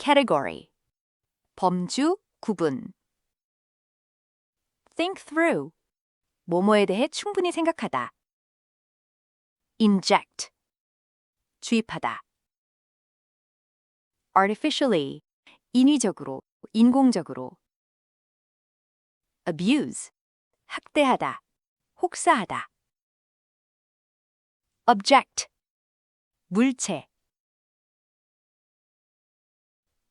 category, 범주, 구분. think through, 뭐뭐에 대해 충분히 생각하다. inject, 주입하다. artificially, 인위적으로, 인공적으로. abuse, 학대하다, 혹사하다. object, 물체.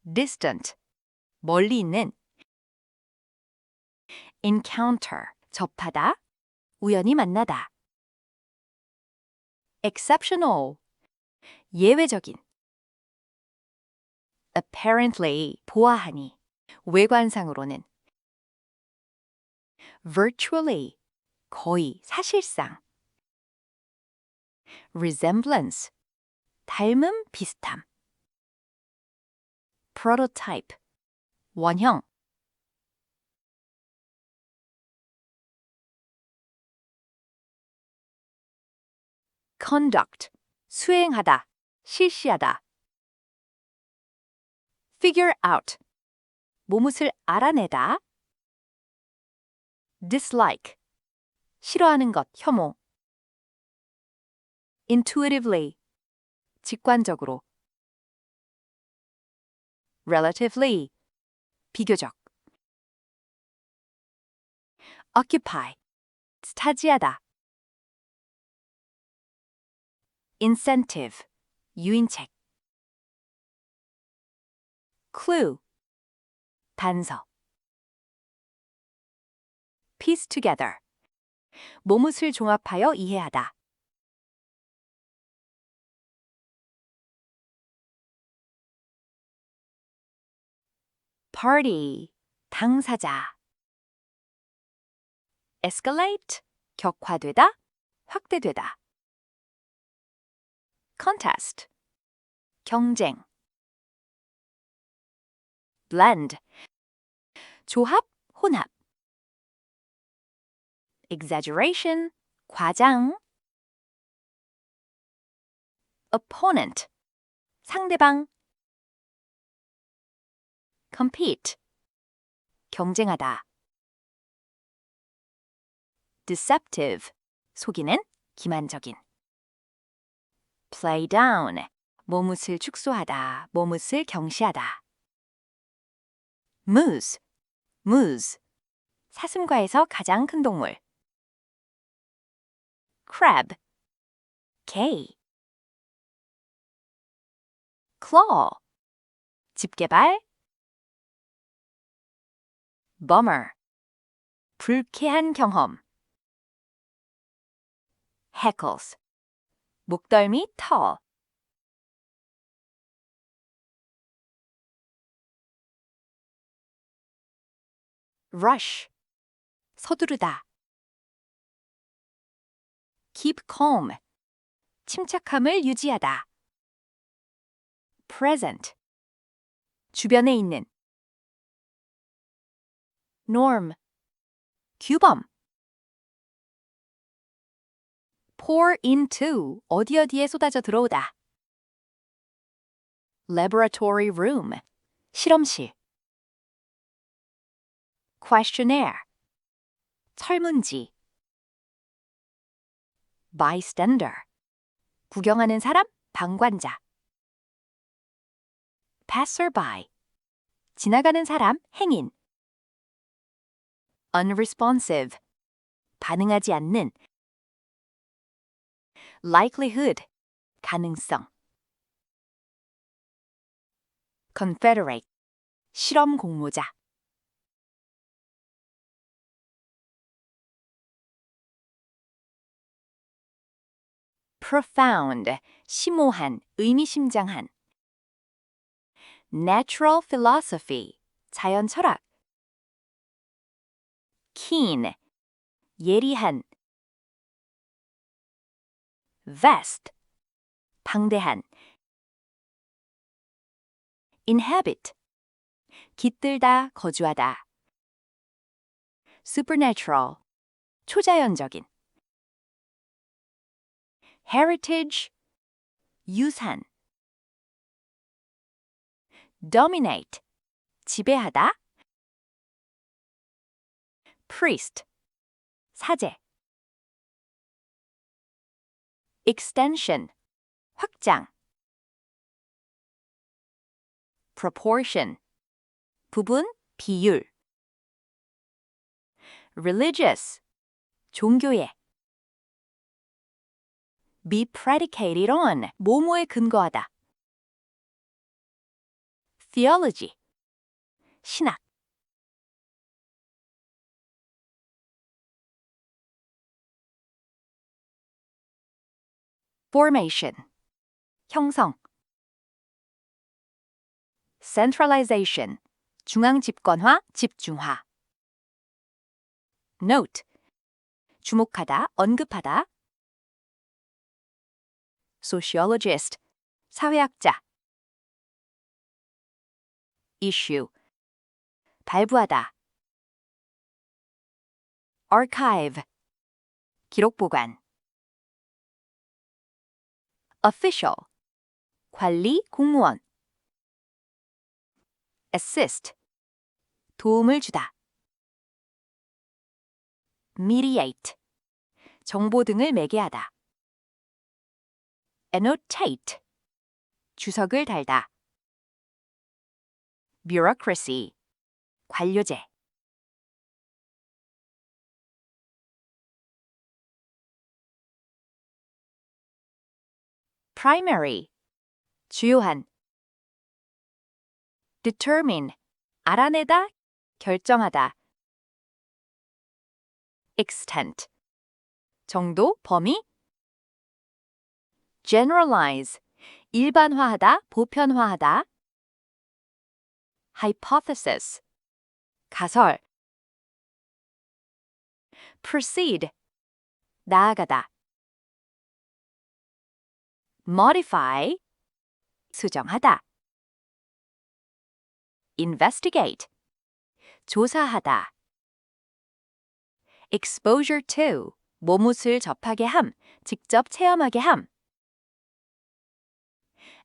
distant, 멀리 있는. encounter, 접하다, 우연히 만나다. exceptional, 예외적인. apparently, 보아하니, 외관상으로는. virtually, 거의, 사실상. resemblance, 닮음, 비슷함. prototype, 원형. conduct, 수행하다, 실시하다. figure out, 무엇을 알아내다. dislike, 싫어하는 것, 혐오. intuitively, 직관적으로. relatively, 비교적. occupy, 차지하다. incentive, 유인책. clue, 단서. piece together, 무엇을 종합하여 이해하다. party, 당사자. escalate, 격화되다, 확대되다. contest, 경쟁. blend, 조합, 혼합. exaggeration, 과장. opponent, 상대방. compete, 경쟁하다. deceptive, 속이는, 기만적인. play down, 몸을 축소하다, 몸을 경시하다. moose, 사슴과에서 가장 큰 동물. crab, 개. claw, 집게발. bummer, 불쾌한 경험. hackles, 목덜미, 터. rush, 서두르다. keep calm, 침착함을 유지하다. present, 주변에 있는. norm, 규범. pour into, 어디에 쏟아져 들어오다. laboratory room, 실험실. questionnaire, 설문지. bystander, 구경하는 사람, 방관자. passerby, 지나가는 사람, 행인. unresponsive, 반응하지 않는. likelihood, 가능성. confederate, 실험 공모자. profound, 심오한, 의미심장한. natural philosophy, 자연 철학. keen, 예리한. vast, 방대한. inhabit, 깃들다, 거주하다. supernatural, 초자연적인. heritage, 유산. dominate, 지배하다. priest, 사제. extension, 확장. proportion, 부분, 비율. religious, 종교에. be predicated on, 뭐뭐에 근거하다. theology, 신학. formation, 형성. centralization, 중앙 집권화, 집중화. note, 주목하다, 언급하다. sociologist, 사회학자. issue, 발부하다. archive, 기록 보관. official, 관리, 공무원. assist, 도움을 주다. mediate, 정보 등을 매개하다. annotate, 주석을 달다. bureaucracy, 관료제. primary, 주요한. determine, 알아내다, 결정하다. extent, 정도, 범위. generalize, 일반화하다, 보편화하다. hypothesis, 가설. proceed, 나아가다. modify, 수정하다. investigate, 조사하다. exposure to, 몸옷을 접하게 함, 직접 체험하게 함.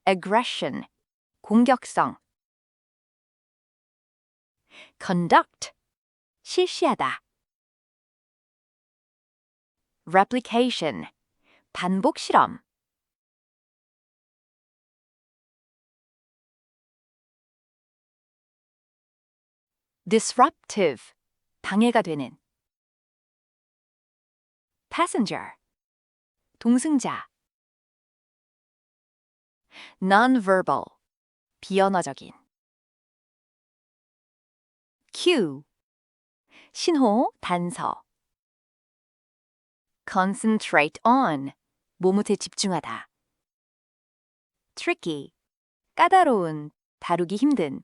aggression, 공격성. conduct, 실시하다. replication, 반복 실험. disruptive, 방해가 되는. passenger, 동승자. nonverbal, 비언어적인. cue, 신호, 단서. concentrate on, 몸에 집중하다. tricky, 까다로운, 다루기 힘든.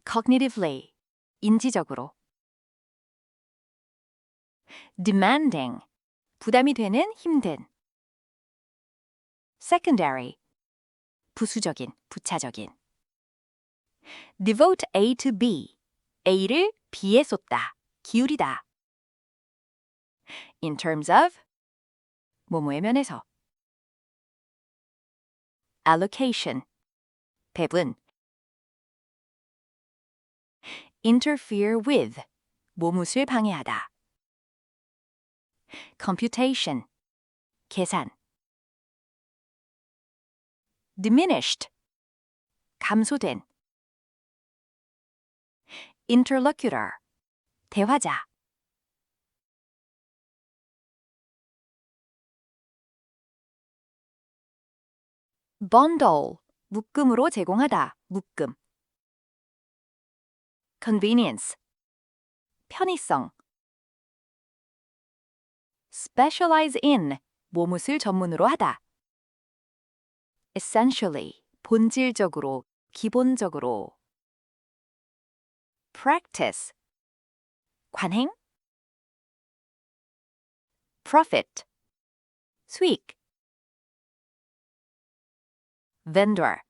cognitively, 인지적으로. demanding, 부담이 되는, 힘든. secondary, 부수적인, 부차적인. devote A to B, A를 B에 쏟다, 기울이다. in terms of, 뭐뭐의 면에서. allocation, 배분. interfere with, 몸을 방해하다. computation, 계산. diminished, 감소된. interlocutor, 대화자. bundle, 묶음으로 제공하다, 묶음. convenience, 편의성. specialize in, 몸을 전문으로 하다. essentially, 본질적으로, 기본적으로. practice, 관행. profit, 수익. vendor,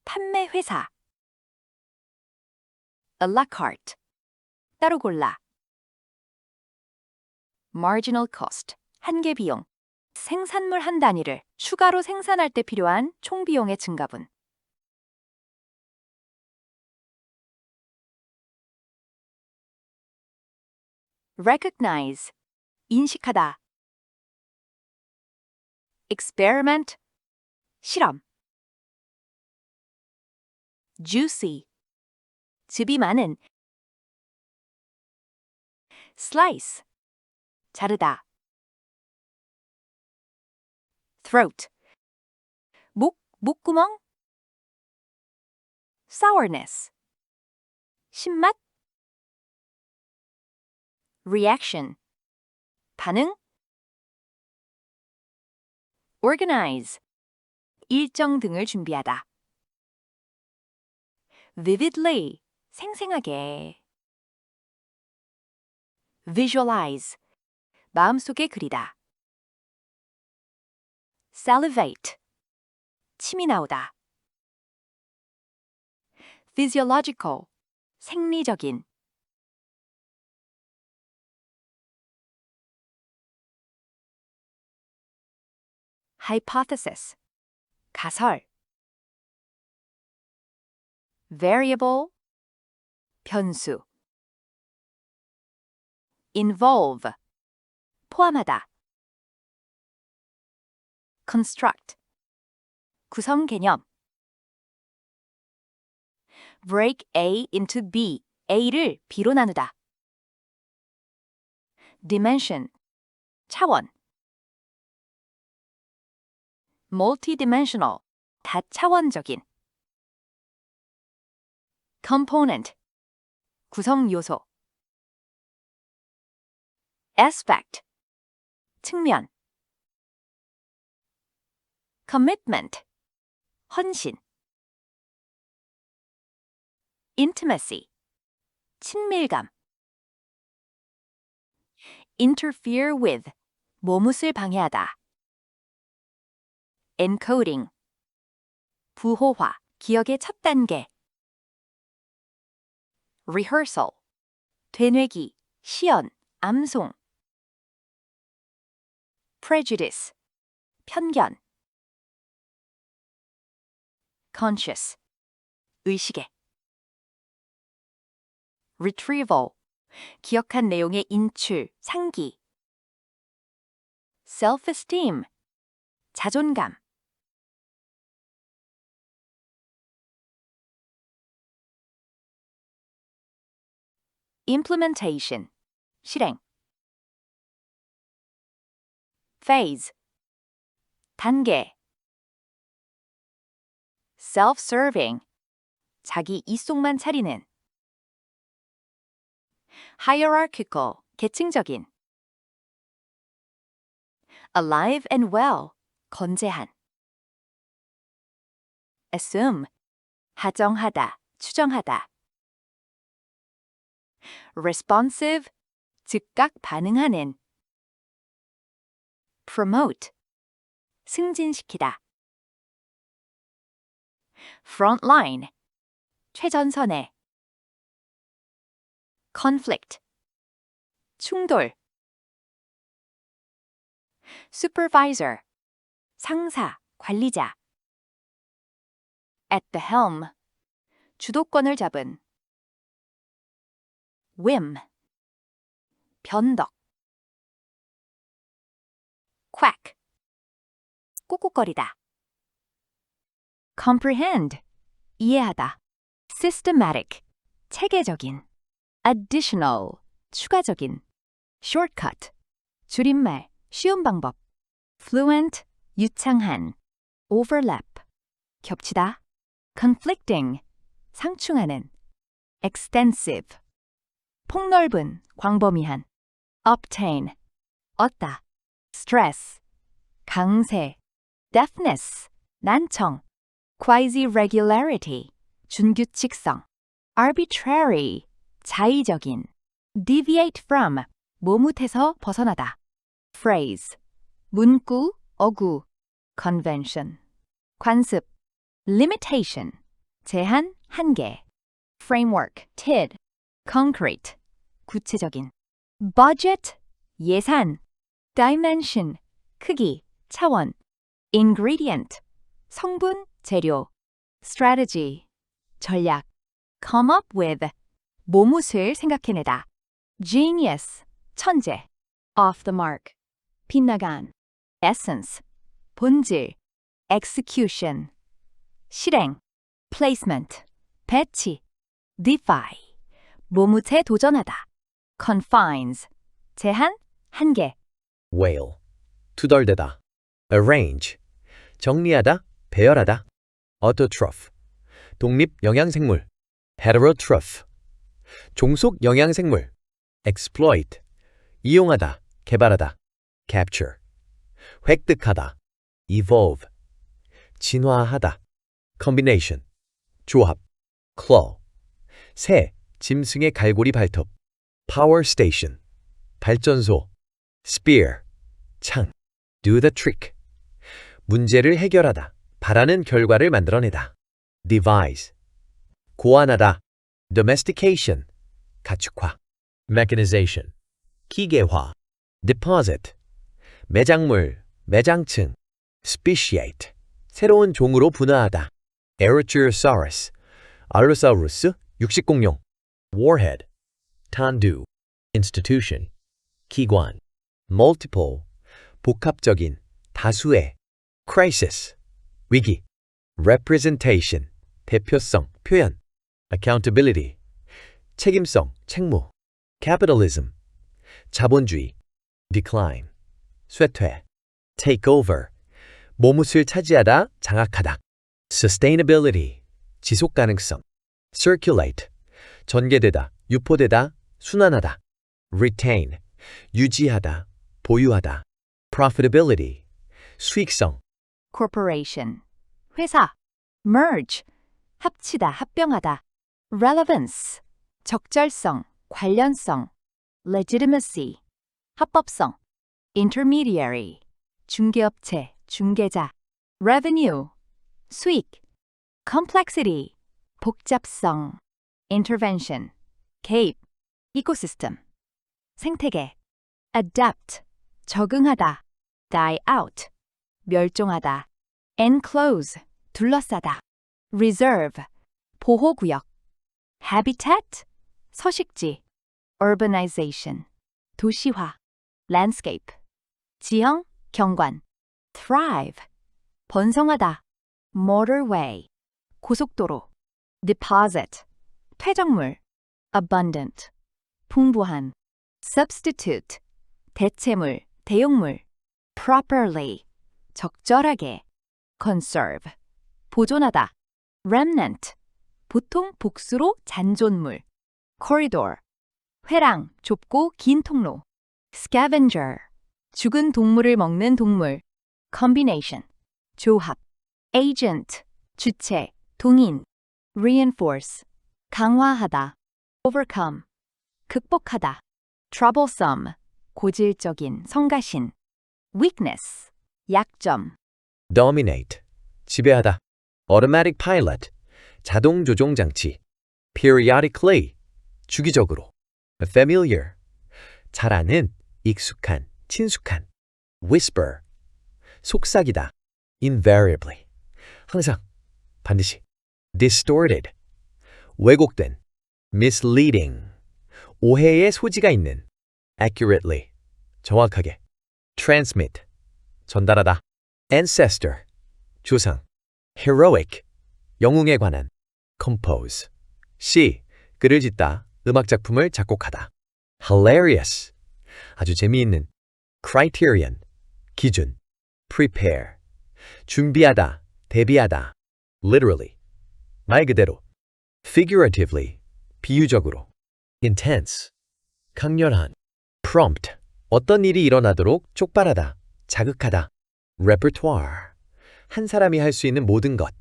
판매 회사. a la carte, 따로 골라. marginal cost, 한계 비용. 생산물 한 단위를 추가로 생산할 때 필요한 총 비용의 증가분. recognize, 인식하다. experiment, 실험. juicy, 즙이 많은. slice, 자르다. throat, 목구멍. sourness, 신맛. reaction, 반응. organize, 일정 등을 준비하다. vividly, 생생하게. visualize, 마음속에 그리다. salivate, 침이 나오다. physiological, 생리적인. hypothesis, 가설. variable, 변수. involve, 포함하다. construct, 구성 개념. break A into B, A를 B로 나누다. dimension, 차원. multidimensional, 다차원적인. component, 구성 요소. aspect, 측면. commitment, 헌신. intimacy, 친밀감. interfere with, 모뭇을 방해하다. encoding, 부호화, 기억의 첫 단계. rehearsal, 되뇌기, 시연, 암송. prejudice, 편견. conscious, 의식에. retrieval, 기억한 내용의 인출, 상기. self-esteem, 자존감. implementation, 실행. phase, 단계. self-serving, 자기 이속만 차리는. hierarchical, 계층적인. alive and well, 건재한. assume, 하정하다, 추정하다. responsive, 즉각 반응하는. promote, 승진시키다. frontline, 최전선에. conflict, 충돌. supervisor, 상사, 관리자. at the helm, 주도권을 잡은. whim, 변덕. quack, 꾹꾹거리다. comprehend, 이해하다. systematic, 체계적인. additional, 추가적인. shortcut, 줄임말, 쉬운 방법. fluent, 유창한. overlap, 겹치다. conflicting, 상충하는. extensive, 폭넓은, 광범위한. obtain, 얻다. stress, 강세. deafness, 난청. quasi-regularity, 준규칙성. arbitrary, 자의적인. deviate from, 모뭇에서 벗어나다. phrase, 문구, 어구. convention, 관습. limitation, 제한, 한계. framework, tid. concrete, 구체적인. budget, 예산. dimension, 크기, 차원. ingredient, 성분, 재료. strategy, 전략. come up with, 모뭇을 생각해내다. genius, 천재, off the mark, 빗나간, essence, 본질, execution, 실행, placement, 배치, defy, 모무새 도전하다, confines, 제한, 한계, whale, 투덜대다. arrange, 정리하다, 배열하다. autotroph, 독립영양생물. heterotroph, 종속영양생물. exploit, 이용하다, 개발하다. capture, 획득하다. evolve, 진화하다. combination, 조합. claw, 새, 짐승의 갈고리 발톱. power station, 발전소. spear, 창. do the trick, 문제를 해결하다. 바라는 결과를 만들어내다. devise, 고안하다. domestication, 가축화. mechanization, 기계화. deposit, 매작물, 매장층. speciate, 새로운 종으로 분화하다. Aerochurosaurus, 알로사우루스, 육식공룡. warhead, 탄두. institution, 기관. multiple, 복합적인, 다수의. crisis, 위기. representation, 대표성, 표현. accountability, 책임성, 책무. capitalism, 자본주의. decline, 쇠퇴. take over, 모못을 차지하다, 장악하다. sustainability, 지속가능성. circulate, 전개되다, 유포되다, 순환하다. retain, 유지하다, 보유하다. profitability, 수익성. corporation, 회사, merge, 합치다, 합병하다. relevance, 적절성, 관련성. legitimacy, 합법성. intermediary, 중개업체, 중개자. revenue, 수익. complexity, 복잡성. intervention, 개입. ecosystem, 생태계. adapt, 적응하다. die out, 멸종하다. enclose, 둘러싸다. reserve, 보호구역. habitat, 서식지. urbanization, 도시화. landscape, 지형, 경관. thrive, 번성하다. motorway, 고속도로. deposit, 퇴적물. abundant, 풍부한. substitute, 대체물, 대용물. properly, 적절하게. conserve, 보존하다. remnant, 보통 복수로 잔존물. corridor, 회랑, 좁고 긴 통로. scavenger, 죽은 동물을 먹는 동물. combination, 조합. agent, 주체, 동인. reinforce, 강화하다. overcome, 극복하다. troublesome, 고질적인, 성가신. weakness, 약점. dominate, 지배하다. automatic pilot, 자동 조종 장치. periodically, 주기적으로. familiar, 잘 아는, 익숙한, 친숙한. whisper, 속삭이다. invariably, 항상, 반드시. distorted, 왜곡된. misleading, 오해의 소지가 있는. accurately, 정확하게. transmit, 전달하다. ancestor, 조상. heroic, 영웅에 관한. compose, 시, 글을 짓다, 음악작품을 작곡하다. hilarious, 아주 재미있는. criterion, 기준. prepare, 준비하다, 대비하다. literally, 말 그대로. figuratively, 비유적으로. intense, 강렬한. prompt, 어떤 일이 일어나도록 촉발하다, 자극하다. repertoire, 한 사람이 할 수 있는 모든 것.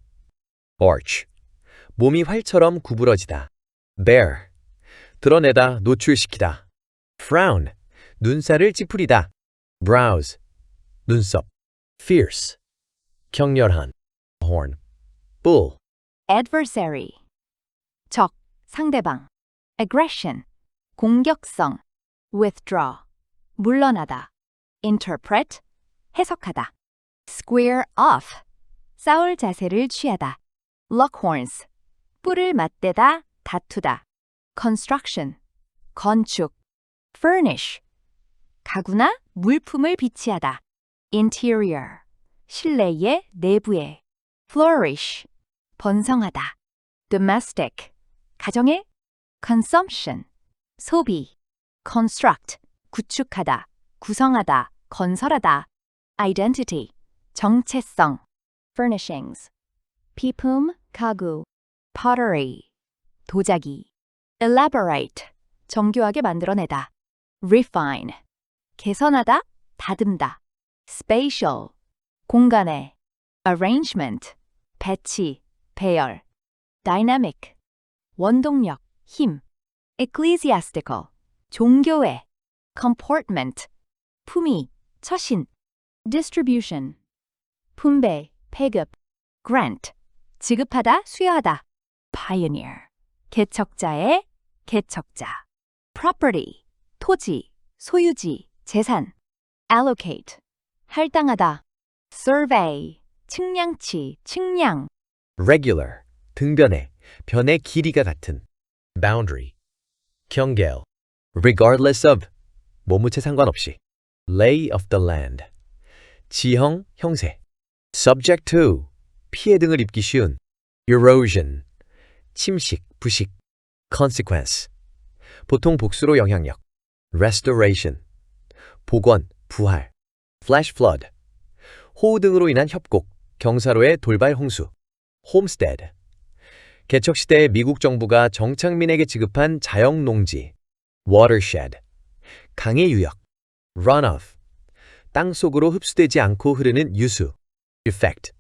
arch, 몸이 활처럼 구부러지다. bare, 드러내다, 노출시키다. frown, 눈살을 찌푸리다. browse, 눈썹. fierce, 격렬한. horn, bull. adversary, 적, 상대방. aggression, 공격성. withdraw, 물러나다. interpret, 해석하다. square off, 싸울 자세를 취하다. lockhorns, 뿔을 맞대다, 다투다. construction, 건축. furnish, 가구나 물품을 비치하다. interior, 실내의 내부에. flourish, 번성하다. domestic, 가정의. consumption, 소비. construct, 구축하다, 구성하다, 건설하다. identity, 정체성. furnishings, 피품, 가구. pottery, 도자기. elaborate, 정교하게 만들어내다. refine, 개선하다, 다듬다. spatial, 공간에. arrangement, 배치, 배열. dynamic, 원동력, 힘. ecclesiastical, 종교회. comportment, 품위, 처신. distribution, 분배, 배급. grant, 지급하다, 수여하다. pioneer, 개척자의 개척자. property, 토지, 소유지, 재산. allocate, 할당하다. survey, 측량치, 측량. regular, 등변의, 변의 길이가 같은. boundary, 경계el. regardless of, 뭐무채 상관없이. lay of the land, 지형, 형세. subject to, 피해 등을 입기 쉬운. erosion, 침식, 부식. consequence, 보통 복수로 영향력. restoration, 복원, 부활. flash flood, 호우 등으로 인한 협곡, 경사로의 돌발 홍수. homestead, 개척시대에 미국 정부가 정착민에게 지급한 자영 농지. watershed, 강의 유역. runoff, 땅 속으로 흡수되지 않고 흐르는 유수. effect,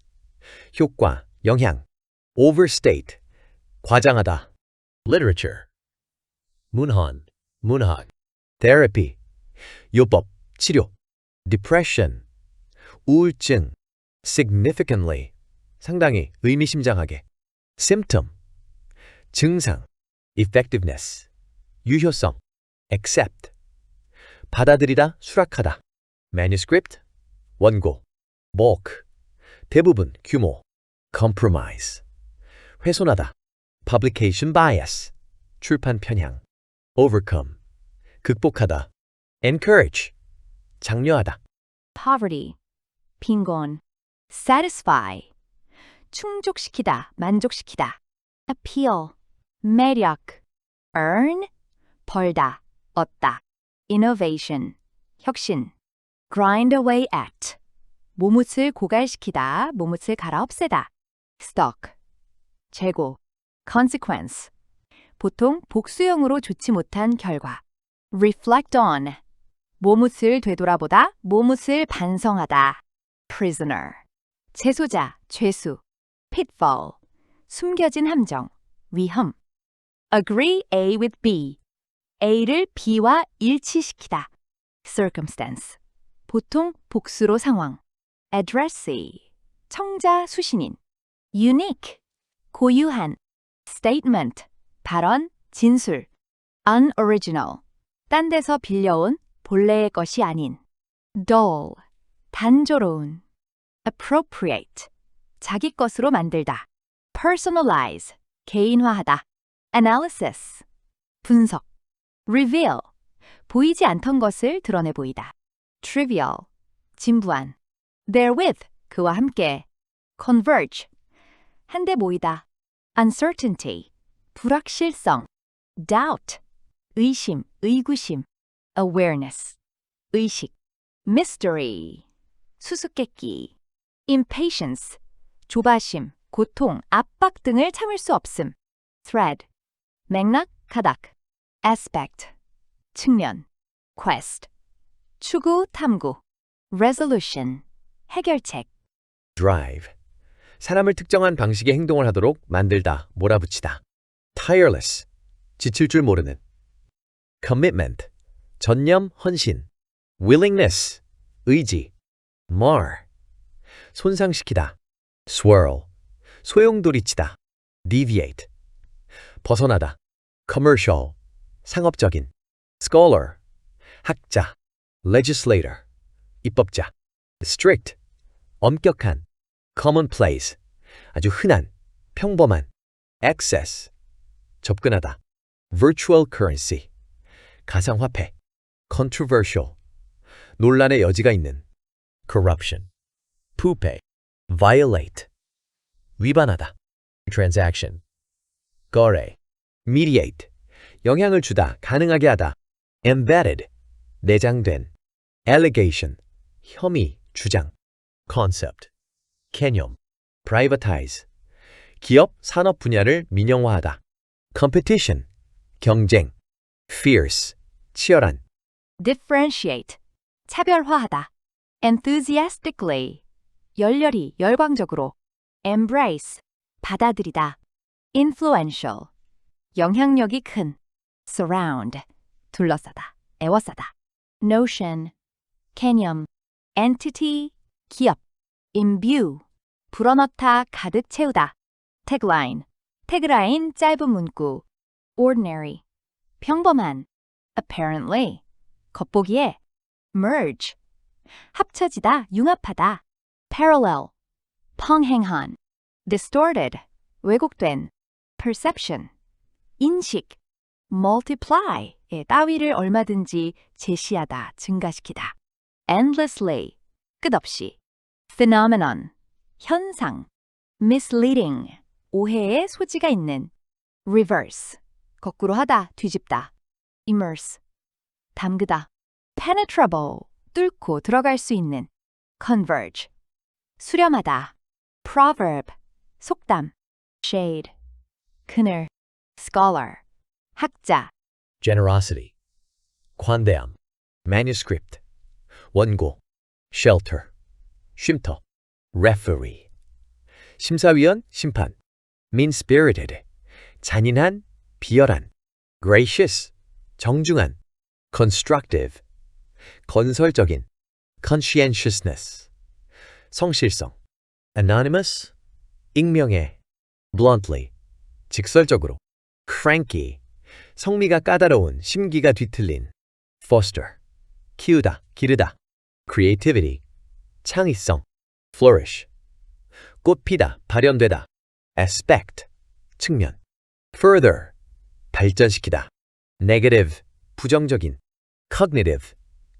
효과, 영향. overstate, 과장하다. literature, 문헌, 문학. therapy, 요법, 치료. depression, 우울증. significantly, 상당히, 의미심장하게. symptom, 증상. effectiveness, 유효성. accept, 받아들이다, 수락하다. manuscript, 원고. bulk, 대부분, 규모. compromise, 훼손하다. publication bias, 출판 편향. overcome, 극복하다. encourage, 장려하다. poverty, 빈곤. satisfy, 충족시키다, 만족시키다. appeal, 매력. earn, 벌다, 얻다. innovation, 혁신. grind away at, 모뭇을 고갈시키다, 모뭇을 갈아 없애다. stock, 재고. consequence, 보통 복수형으로 좋지 못한 결과. reflect on, 모뭇을 되돌아보다, 모뭇을 반성하다. prisoner, 재소자, 죄수. pitfall, 숨겨진 함정, 위험. agree A with B, A를 B와 일치시키다. circumstance, 보통 복수로 상황. addressee, 청자, 수신인. unique, 고유한. statement, 발언, 진술. unoriginal, 딴 데서 빌려온, 본래의 것이 아닌. dull, 단조로운. appropriate, 자기 것으로 만들다. personalize, 개인화하다. analysis, 분석. reveal, 보이지 않던 것을 드러내 보이다. trivial, 진부한. therewith, 그와 함께. converge, 한데 모이다. uncertainty, 불확실성. doubt, 의심, 의구심. awareness, 의식. mystery, 수수께끼. impatience, 조바심, 고통, 압박 등을 참을 수 없음. thread, 맥락, 가닥. aspect, 측면. quest, 추구, 탐구. resolution, 해결책. drive, 사람을 특정한 방식의 행동을 하도록 만들다, 몰아붙이다. tireless, 지칠 줄 모르는. commitment, 전념, 헌신. willingness, 의지. mar, 손상시키다. swirl, 소용돌이치다. deviate, 벗어나다. commercial, 상업적인. scholar, 학자. legislator, 입법자. strict, 엄격한. commonplace, 아주 흔한, 평범한. access, 접근하다. virtual currency, 가상화폐. controversial, 논란의 여지가 있는. corruption, 부패, violate, 위반하다. transaction, 거래, mediate, 영향을 주다, 가능하게 하다. embedded, 내장된. allegation, 혐의, 주장. concept, 개념. privatize, 기업, 산업 분야를 민영화하다. competition, 경쟁. fierce, 치열한. differentiate, 차별화하다. enthusiastically, 열렬히, 열광적으로. embrace, 받아들이다. influential, 영향력이 큰. surround, 둘러싸다, 에워싸다. notion, 개념. entity, 기업. imbue, 불어넣다, 가득 채우다. tagline, 태그라인, 짧은 문구. ordinary, 평범한. apparently, 겉보기에. merge, 합쳐지다, 융합하다. parallel, 평행한. distorted, 왜곡된. perception, 인식. multiply의 따위를 얼마든지 제시하다, 증가시키다. endlessly, 끝없이. phenomenon, 현상. misleading, 오해의 소지가 있는. reverse, 거꾸로 하다, 뒤집다. immerse, 담그다. penetrable, 뚫고 들어갈 수 있는. converge, 수렴하다. proverb, 속담. shade, 그늘. scholar, 학자. generosity, 관대함. manuscript, 원고. shelter, 쉼터. referee, 심사위원, 심판. mean-spirited, 잔인한, 비열한. gracious, 정중한. constructive, 건설적인. conscientiousness, 성실성. anonymous, 익명의. bluntly, 직설적으로. cranky, 성미가 까다로운, 심기가 뒤틀린. foster, 키우다, 기르다. creativity, 창의성. flourish, 꽃피다, 발현되다. aspect, 측면. further, 발전시키다. negative, 부정적인. cognitive,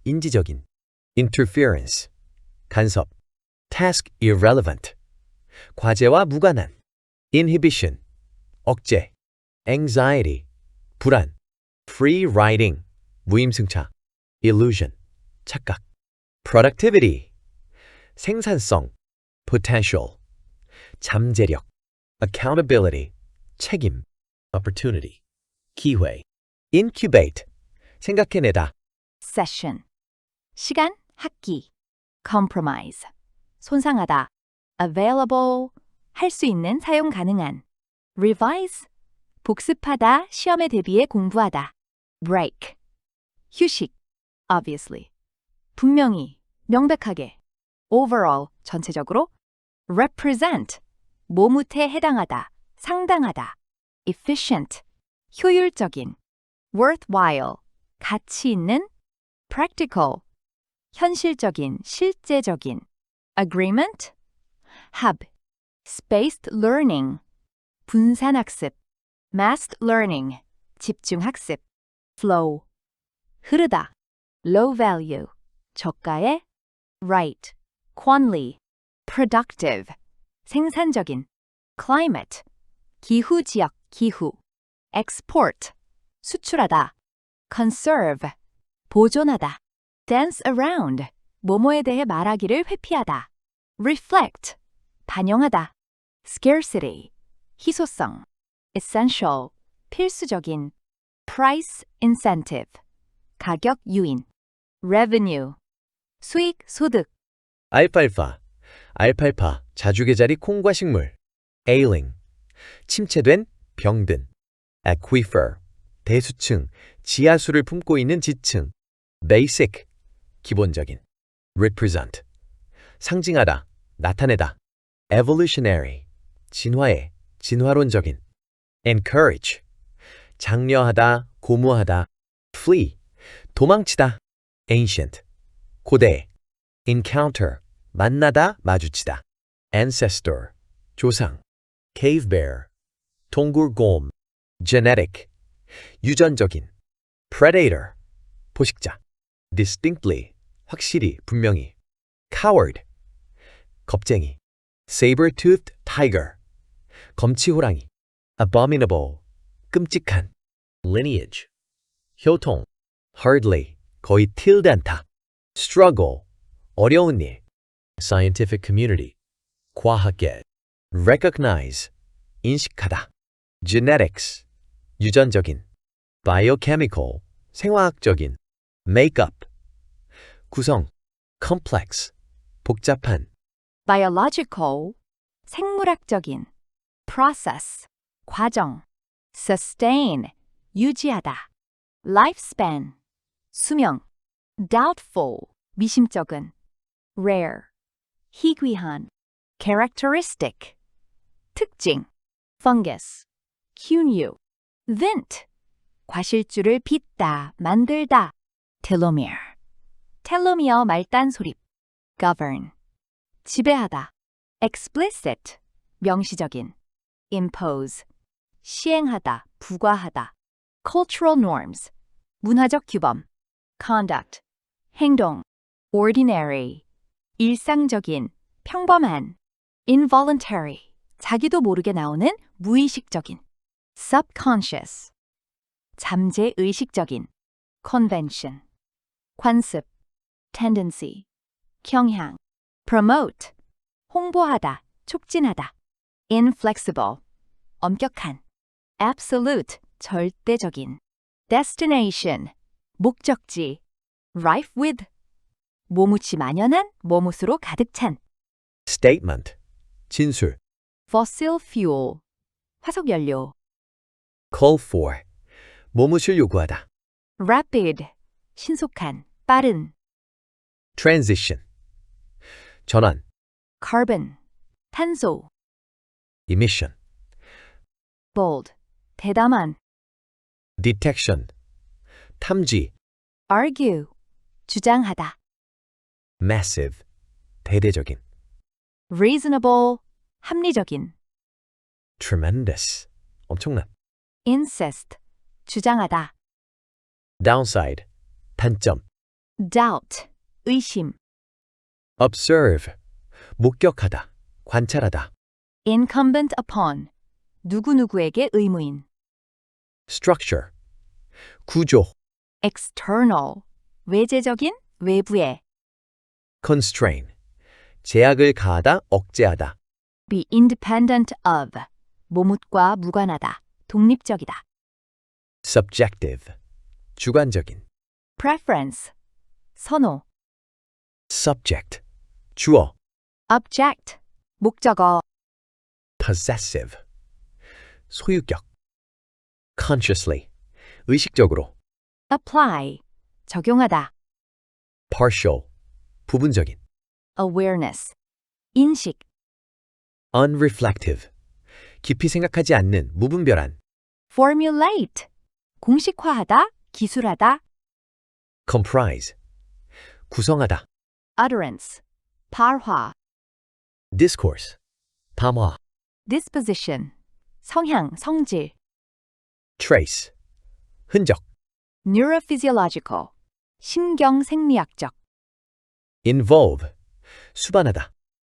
인지적인. interference, 간섭. task irrelevant, 과제와 무관한. inhibition, 억제. anxiety, 불안. free riding, 무임승차. illusion, 착각. productivity, 생산성. potential, 잠재력. accountability, 책임. opportunity, 기회. incubate, 생각해내다. session, 시간, 학기. compromise, 손상하다. available, 할 수 있는, 사용 가능한. revise, 복습하다, 시험에 대비해 공부하다. break, 휴식. obviously, 분명히, 명백하게. overall, 전체적으로. represent, 모무태 해당하다, 상당하다. efficient, 효율적인. worthwhile, 가치 있는. practical, 현실적인, 실제적인. agreement, 합. spaced learning, 분산학습. massed learning, 집중학습. flow, 흐르다. low value, 저가의. right, quanly, productive, 생산적인. climate, 기후 지역, 기후. export, 수출하다. conserve, 보존하다. dance around, 뭐뭐에 대해 말하기를 회피하다. reflect, 반영하다. scarcity, 희소성. essential, 필수적인. price incentive, 가격 유인. revenue, 수익, 소득. 알팔파, 알팔파, 자주계자리 콩과 식물. ailing, 침체된, 병든. aquifer, 대수층, 지하수를 품고 있는 지층. basic, 기본적인. represent, 상징하다, 나타내다. evolutionary, 진화의, 진화론적인. encourage, 장려하다, 고무하다. flee, 도망치다. ancient, 고대. encounter, 만나다, 마주치다. ancestor, 조상. cave bear, 동굴곰. genetic, 유전적인. predator, 포식자. distinctly, 확실히, 분명히. coward, 겁쟁이. saber-toothed tiger, 검치호랑이. abominable, 끔찍한. lineage, 혈통. hardly, 거의 tilde 않다. struggle, 어려운 일. scientific community, 과학계. recognize, 인식하다. genetics, 유전적인. biochemical, 생화학적인. make-up, 구성. complex, 복잡한. biological, 생물학적인. process, 과정. sustain, 유지하다. lifespan, 수명. doubtful, 미심쩍은. rare, 희귀한. characteristic, 특징. fungus, 균류. vent, 과실줄을 빚다, 만들다. telomere, 텔로미어 말단 소립. govern, 지배하다. explicit, 명시적인. impose, 시행하다, 부과하다. cultural norms, 문화적 규범. conduct, 행동. ordinary, 일상적인, 평범한. involuntary, 자기도 모르게 나오는 무의식적인. subconscious, 잠재의식적인. convention, 관습. tendency, 경향. promote, 홍보하다, 촉진하다. inflexible, 엄격한. absolute, 절대적인. destination, 목적지. rife with, 모무치 만연한, 모못으로 가득 찬. statement, 진술. fossil fuel, 화석연료. call for, 모무실 요구하다. rapid, 신속한, 빠른. transition, 전환. carbon, 탄소. emission, bold, 대담한. detection, 탐지. argue, 주장하다. massive, 대대적인. reasonable, 합리적인. tremendous, 엄청난. incest, 주장하다. downside, 단점. doubt, 의심. observe, 목격하다, 관찰하다. incumbent upon, 누구누구에게 의무인. structure, 구조. external, 외제적인, 외부에. constrain, 제약을 가하다, 억제하다. be independent of, 모뭇과 무관하다, 독립적이다. subjective, 주관적인. preference, 선호. subject, 주어. object, 목적어. possessive, 소유격. consciously, 의식적으로. apply, 적용하다. partial, 부분적인. awareness, 인식. unreflective, 깊이 생각하지 않는, 무분별한. formulate, 공식화하다, 기술하다. comprise, 구성하다. utterance, 발화. discourse, 담화. disposition, 성향, 성질. trace, 흔적. neurophysiological, 신경생리학적. involve, 수반하다.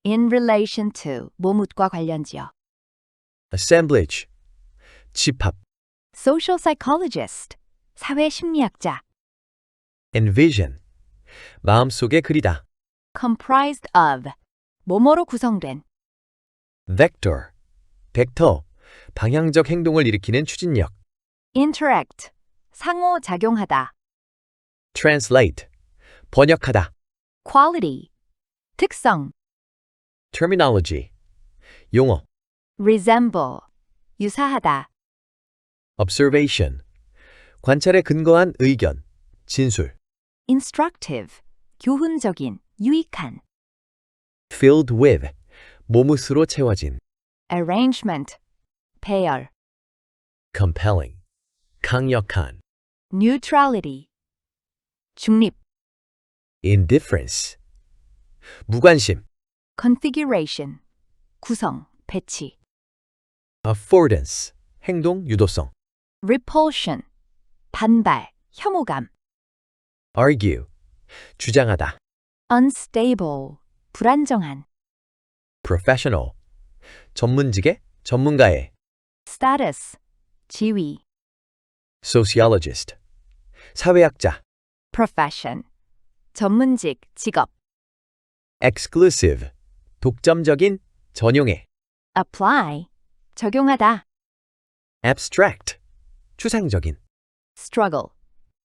in relation to, 모뭇과 관련지어. assemblage, 집합. social psychologist, 사회심리학자. envision, 마음속에 그리다. comprised of, 뭐뭐로 구성된. vector, 벡터, 방향적 행동을 일으키는 추진력. interact, 상호작용하다. translate, 번역하다. quality, 특성. terminology, 용어. resemble, 유사하다. observation, 관찰에 근거한 의견, 진술. instructive, 교훈적인, 유익한. filled with, 모무스로 채워진. arrangement, 배열. compelling, 강력한. neutrality, 중립. indifference, 무관심. configuration, 구성, 배치. affordance, 행동, 유도성. repulsion, 반발, 혐오감. argue, 주장하다. unstable, 불안정한. professional, 전문직의, 전문가의. status, 지위. sociologist, 사회학자. profession, 전문직, 직업. exclusive, 독점적인, 전용의. apply, 적용하다. abstract, 추상적인. struggle,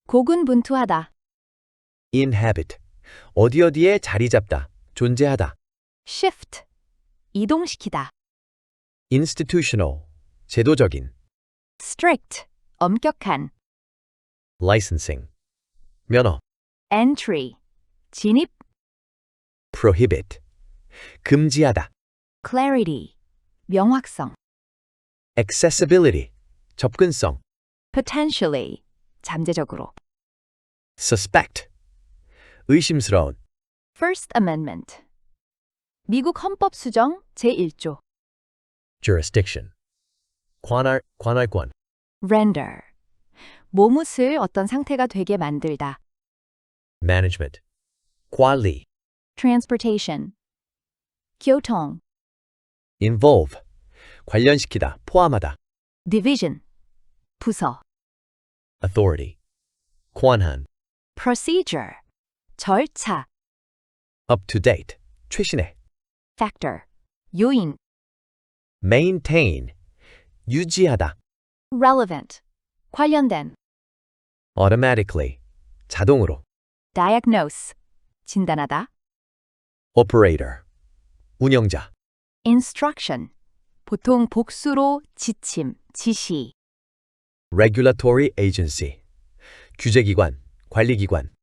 고군분투하다. inhabit, 어디어디에 자리 잡다, 존재하다. shift, 이동시키다. institutional, 제도적인. strict, 엄격한. licensing, 면허. entry, 진입. prohibit, 금지하다. clarity, 명확성. accessibility, 접근성. potentially, 잠재적으로. suspect, 의심스러운. First Amendment. 미국 헌법 수정 제1조. jurisdiction, 관할권. render. 몸옷을 어떤 상태가 되게 만들다. management, 관리. transportation. 교통. involve, 관련시키다, 포함하다. division. 부서. authority, 권한. procedure. 절차. up to date, 최신의. factor. 요인. maintain, 유지하다. relevant. 관련된. automatically, 자동으로. diagnose. 진단하다. operator, 운영자. instruction. 보통 복수로 지침, 지시. regulatory agency, 규제기관, 관리기관.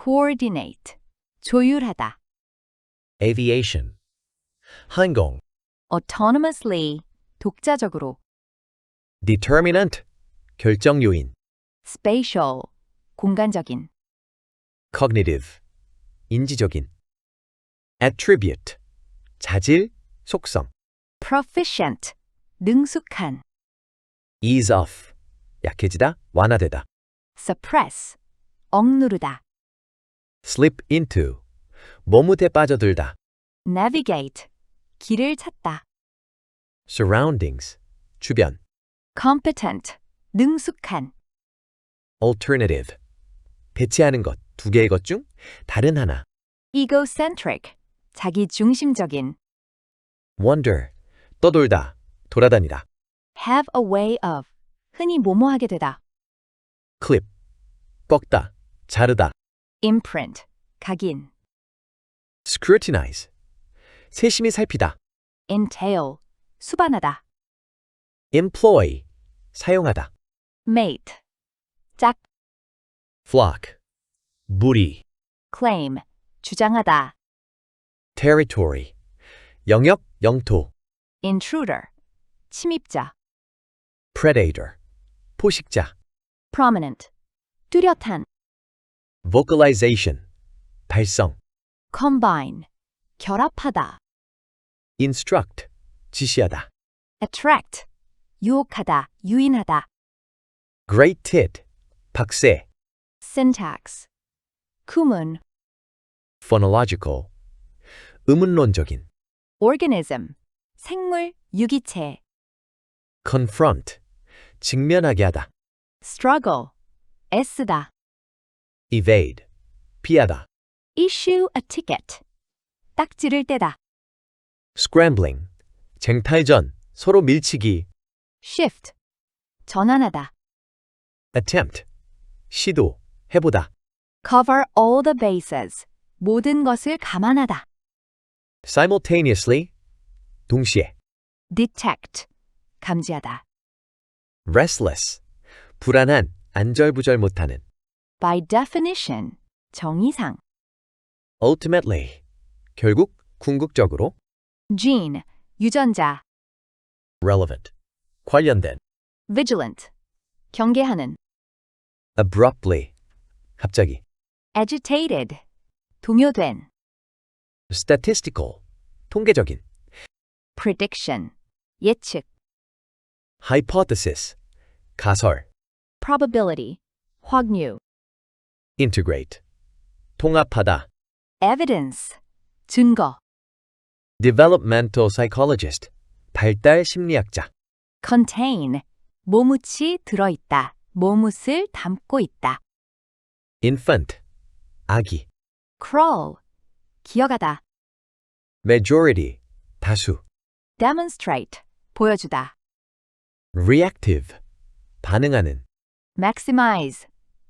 coordinate. 조율하다. aviation, 항공. autonomously. 독자적으로. determinant, 결정 요인. spatial. 공간적인. cognitive, 인지적인. attribute, 자질, 속성. proficient. 능숙한. ease off, 약해지다, 완화되다. suppress. 억누르다. slip into, 머뭇에 빠져들다. navigate. 길을 찾다. surroundings, 주변. competent. 능숙한. alternative, 대체하는 것, 두 개의 것 중 다른 하나. egocentric. 자기 중심적인. wander, 떠돌다, 돌아다니다. have a way of. 흔히 뭐뭐하게 되다. clip, 꺾다, 자르다. imprint. 각인. scrutinize, 세심히 살피다. entail. 수반하다. employ, 사용하다. mate. 짝. flock, 무리. claim. 주장하다. territory, 영역, 영토. intruder. 침입자. predator, 포식자. prominent. 뚜렷한. vocalization, 발성. combine. 결합하다. instruct, 지시하다. attract. 유혹하다, 유인하다. great tit, 박세. syntax. 구문. phonological, 의문론적인. organism. 생물, 유기체. confront, 직면하게 하다. struggle. 애쓰다. evade, 피하다. issue a ticket. 딱지를 떼다. scrambling, 쟁탈전, 서로 밀치기. shift. 전환하다. attempt, 시도, 해보다. cover all the bases. 모든 것을 감안하다. simultaneously, 동시에. detect. 감지하다. restless, 불안한, 안절부절 못하는. by definition. 정의상. ultimately, 결국, 궁극적으로. gene. 유전자. relevant, 관련된. vigilant. 경계하는. abruptly, 갑자기. agitated. 동요된. statistical, 통계적인. prediction. 예측. hypothesis, 가설. probability. 확률. integrate, 통합하다. evidence, 증거. Developmental psychologist. 발달 심리학자. contain, 모무치 들어있다, 모뭇을 담고 있다. Infant. 아기. crawl, 기어가다. Majority. 다수. demonstrate, 보여주다. Reactive. 반응하는. maximize,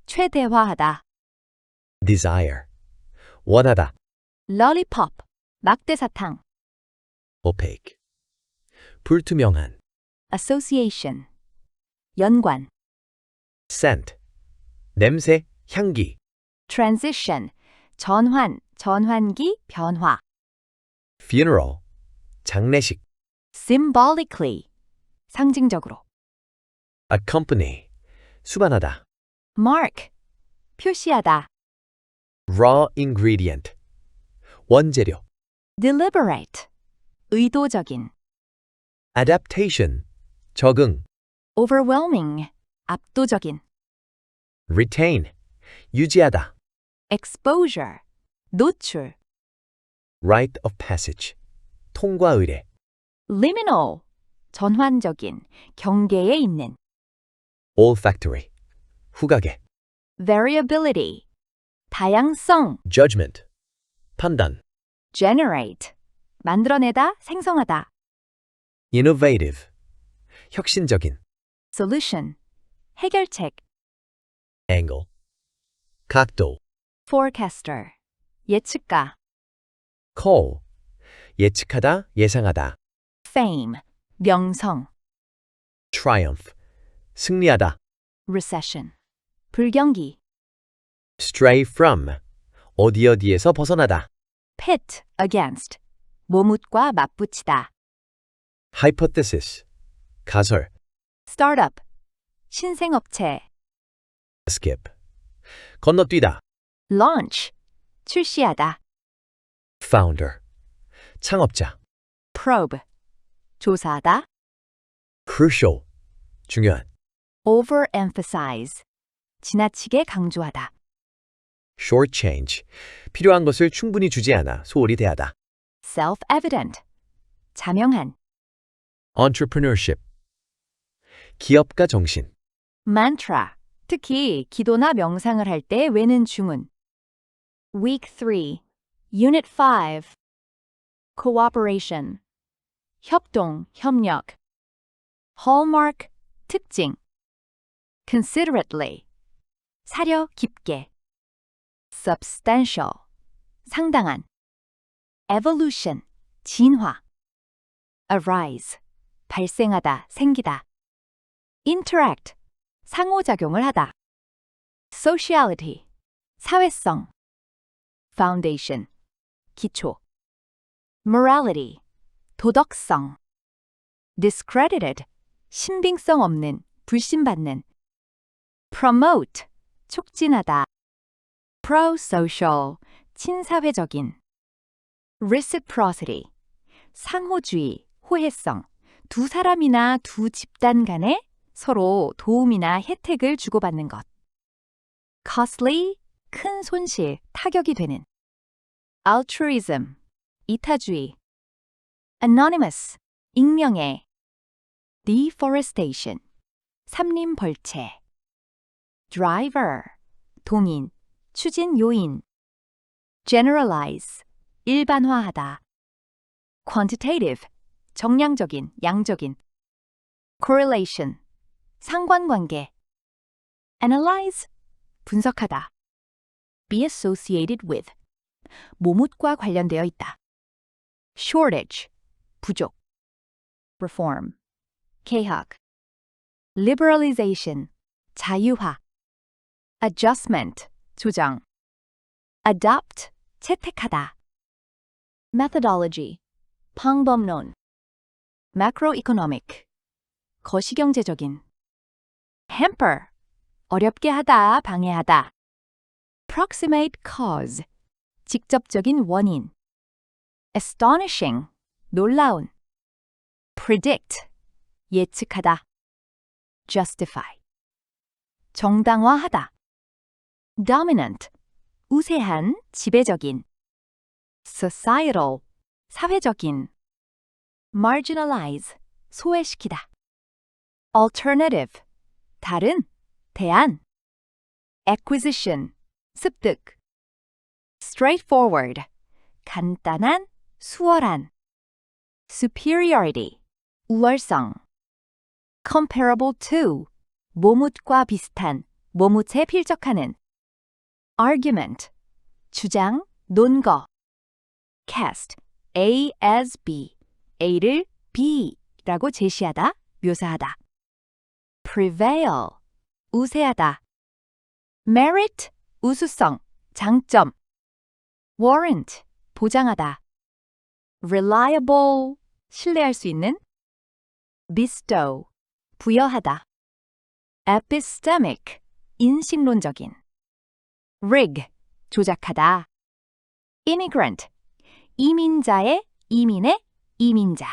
최대화하다. Desire. 원하다. lollipop, 막대사탕. Opaque. 불투명한. association, 연관. Scent. 냄새, 향기. transition, 전환, 전환기, 변화. Funeral. 장례식. symbolically, 상징적으로. Accompany. 수반하다. mark, 표시하다. Raw ingredient. 원재료. deliberate, 의도적인. Adaptation. 적응. overwhelming, 압도적인. Retain. 유지하다. exposure, 노출. Rite of passage. 통과 의례. liminal, 전환적인, 경계에 있는. Olfactory. 후각에. variability, 다양성. Judgment. 판단. generate, 만들어내다, 생성하다. Innovative. 혁신적인. solution, 해결책. Angle. 각도. forecaster, 예측가. Call. 예측하다, 예상하다. fame, 명성. Triumph. 승리하다. recession, 불경기. Stray from. 어디에서 벗어나다. pit against, 모뭇과 맞붙이다. Hypothesis. 가설. startup, 신생업체. Skip. 건너뛰다. launch, 출시하다. Founder. 창업자. probe, 조사하다. Crucial. 중요한. overemphasize, 지나치게 강조하다. Shortchange. 필요한 것을 충분히 주지 않아 소홀히 대하다. self-evident, 자명한. Entrepreneurship. 기업가 정신. mantra, 특히 기도나 명상을 할 때 외는 주문. Week 3, Unit 5. Cooperation, 협동, 협력. Hallmark, 특징. Considerately, 사려 깊게. Substantial, 상당한. Evolution, 진화. Arise, 발생하다, 생기다. Interact, 상호작용을 하다. Sociality, 사회성. Foundation, 기초. Morality, 도덕성. Discredited, 신빙성 없는, 불신받는. Promote, 촉진하다. Pro-social, 친사회적인. Reciprocity, 상호주의, 호혜성. 두 사람이나 두 집단 간에 서로 도움이나 혜택을 주고받는 것. Costly, 큰 손실, 타격이 되는. Altruism, 이타주의. Anonymous, 익명의. Deforestation, 삼림 벌채. Driver, 동인, 추진 요인. Generalize, 일반화하다. Quantitative, 정량적인, 양적인. Correlation, 상관관계. Analyze, 분석하다. Be associated with, 모뭇과 관련되어 있다. Shortage, 부족. Reform, 개혁. Liberalization, 자유화. Adjustment, 조정. Adopt, 채택하다. Methodology, 방법론. Macroeconomic, 거시경제적인. Hamper, 어렵게 하다, 방해하다. Proximate cause, 직접적인 원인. Astonishing, 놀라운. Predict, 예측하다. Justify, 정당화하다. Dominant, 우세한, 지배적인. societal, 사회적인. marginalize, 소외시키다. alternative, 다른, 대안. acquisition, 습득. straightforward, 간단한, 수월한. superiority, 우월성. comparable to, 모뭇과 비슷한, 모뭇에 필적하는. argument, 주장, 논거. cast, A as B, A를 B라고 제시하다, 묘사하다. prevail, 우세하다. merit, 우수성, 장점. warrant, 보장하다. reliable, 신뢰할 수 있는. bestow, 부여하다. epistemic, 인식론적인. rig, 조작하다. immigrant, 이민자의 이민의 이민자.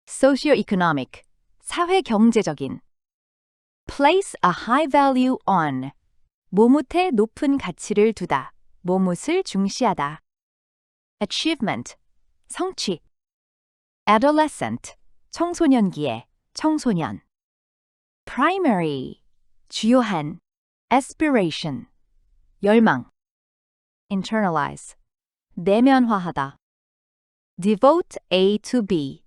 socio-economic, 사회경제적인. place a high value on, 모뭇에 높은 가치를 두다, 모뭇을 중시하다. achievement, 성취. adolescent, 청소년기에, 청소년. primary, 주요한. aspiration, 열망. internalize, 내면화하다. devote A to B,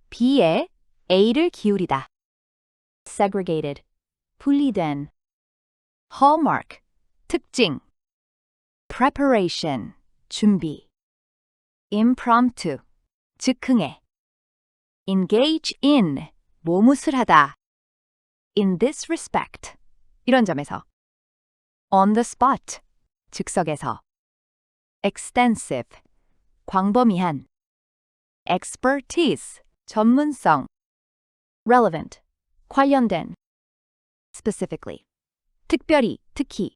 B에 A를 기울이다. segregated, 분리된. hallmark, 특징. preparation, 준비. impromptu, 즉흥의. engage in, 모무술 하다. in this respect, 이런 점에서. on the spot, 즉석에서. extensive, 광범위한. expertise, 전문성. relevant, 관련된. specifically, 특별히, 특히.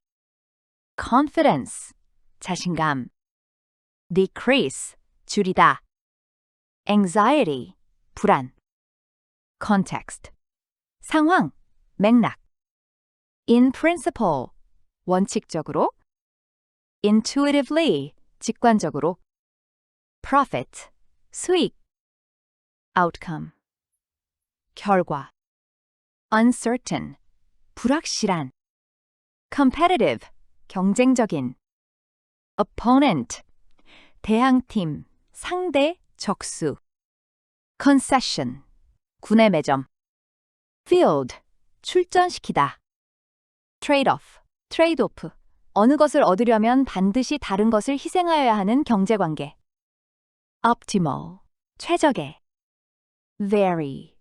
confidence, 자신감. decrease, 줄이다. anxiety, 불안. context, 상황, 맥락. in principle, 원칙적으로. intuitively, 직관적으로. profit, 수익. outcome, 결과. uncertain, 불확실한. competitive, 경쟁적인. opponent, 대항팀, 상대, 적수. concession, 군의 매점. field, 출전시키다. trade-off, trade-off, 어느 것을 얻으려면 반드시 다른 것을 희생하여야 하는 경제관계. optimal, 최적의. vary,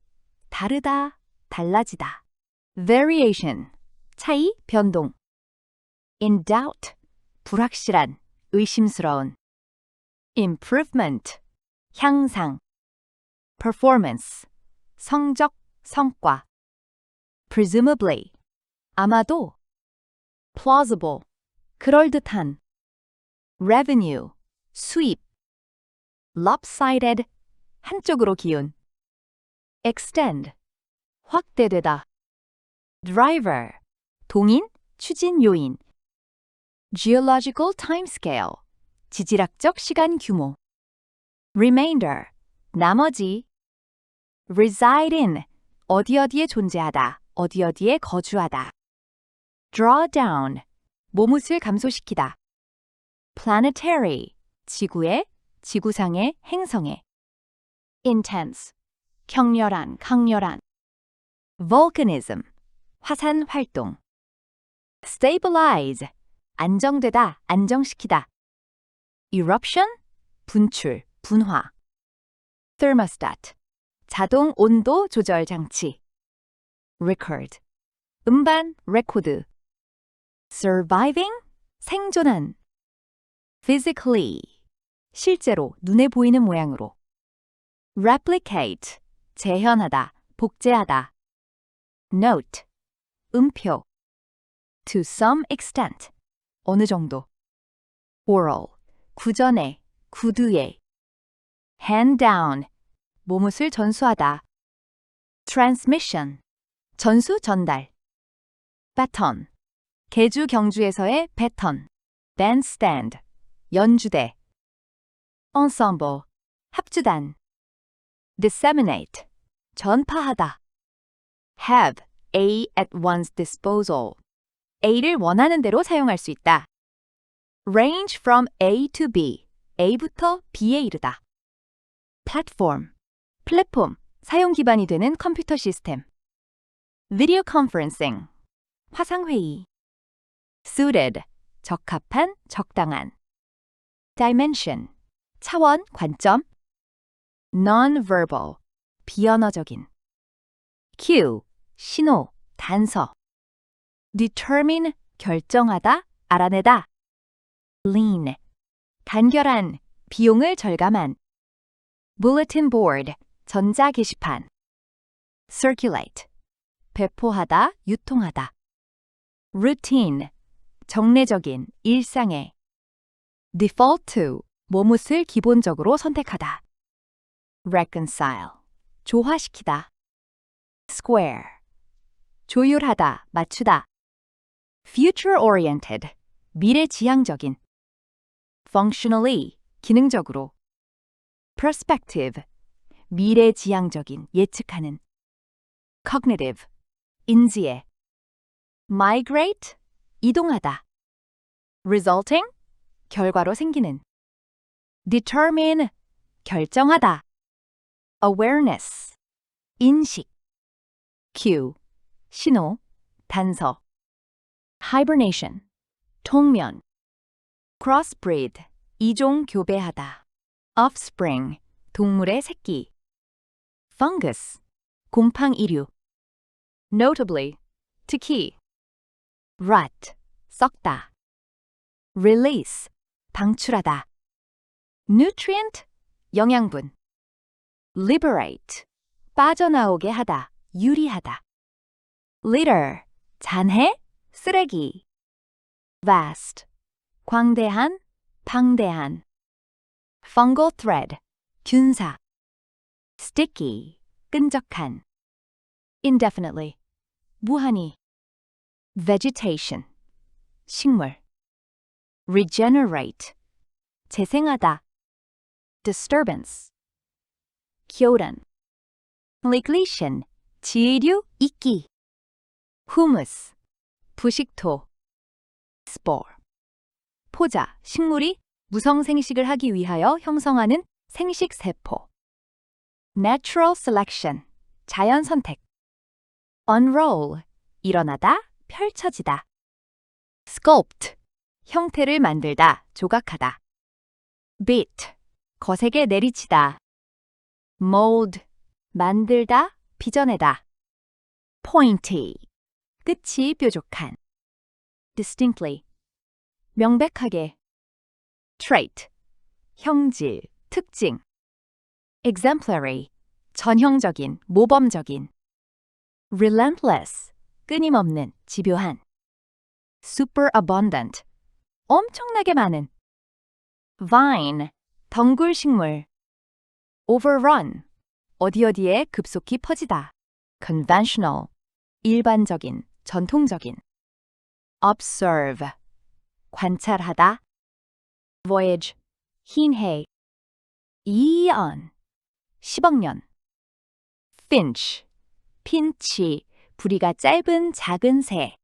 다르다, 달라지다. variation, 차이, 변동. in doubt, 불확실한, 의심스러운. improvement, 향상. performance, 성적, 성과. presumably, 아마도. plausible, 그럴듯한. revenue, 수입. lopsided, 한쪽으로 기운. extend, 확대되다. driver, 동인, 추진 요인. geological timescale, 지질학적 시간 규모. remainder, 나머지. reside in, 어디어디에 존재하다, 어디어디에 거주하다. draw down, 모뭇을 감소시키다. planetary, 지구의, 지구상의, 행성의. intense, 격렬한, 강렬한. volcanism, 화산 활동. stabilize, 안정되다, 안정시키다. eruption, 분출, 분화. thermostat, 자동 온도 조절 장치. record, 음반, 레코드. surviving, 생존한. physically, 실제로, 눈에 보이는 모양으로. replicate, 재현하다, 복제하다. note, 음표. to some extent, 어느 정도. oral, 구전에, 구두에. hand down, 모뭇을 전수하다. transmission, 전수 전달. baton, 개주 경주에서의 배턴. bandstand, 연주대. ensemble, 합주단. disseminate, 전파하다. have A at one's disposal. A를 원하는 대로 사용할 수 있다. range from A to B, A부터 B에 이르다. platform, 플랫폼, 사용 기반이 되는 컴퓨터 시스템. video conferencing, 화상회의. suited, 적합한, 적당한. dimension, 차원, 관점. non-verbal, 비언어적인. cue, 신호, 단서. determine, 결정하다, 알아내다. lean, 간결한, 비용을 절감한. bulletin board, 전자 게시판. circulate, 배포하다, 유통하다. routine, 정례적인, 일상의. default to, 뭐뭇을 기본적으로 선택하다. reconcile, 조화시키다. square, 조율하다, 맞추다. future oriented, 미래지향적인. functionally, 기능적으로. prospective, 미래지향적인, 예측하는. cognitive, 인지의. migrate, 이동하다. resulting, 결과로 생기는. determine, 결정하다. awareness, 인식. cue, 신호, 단서. hibernation, 통면. crossbreed, 이종 교배하다. offspring, 동물의 새끼. fungus, 곰팡 이류. notably, 특히. rot, 썩다. release, 방출하다. nutrient, 영양분. liberate, 빠져나오게 하다, 유리하다. litter, 잔해, 쓰레기. vast, 광대한, 방대한. fungal thread, 균사. sticky, 끈적한. indefinitely, 무한히. vegetation, 식물. regenerate, 재생하다. disturbance, 교란. legletion, 지의류, 이끼. humus, 부식토. spore, 포자, 식물이 무성생식을 하기 위하여 형성하는 생식세포. natural selection, 자연선택. unroll, 일어나다, 펼쳐지다. sculpt, 형태를 만들다, 조각하다. beat, 거세게 내리치다. mold, 만들다, 빚어내다. pointy, 끝이 뾰족한. distinctly, 명백하게. trait, 형질, 특징. exemplary, 전형적인, 모범적인. relentless, 끊임없는, 집요한. superabundant, 엄청나게 많은. vine, 덩굴식물. overrun, 어디어디에 급속히 퍼지다. conventional, 일반적인, 전통적인. observe, 관찰하다. voyage, 흰 해. eon, 10억 년. finch, 핀치, 부리가 짧은 작은 새.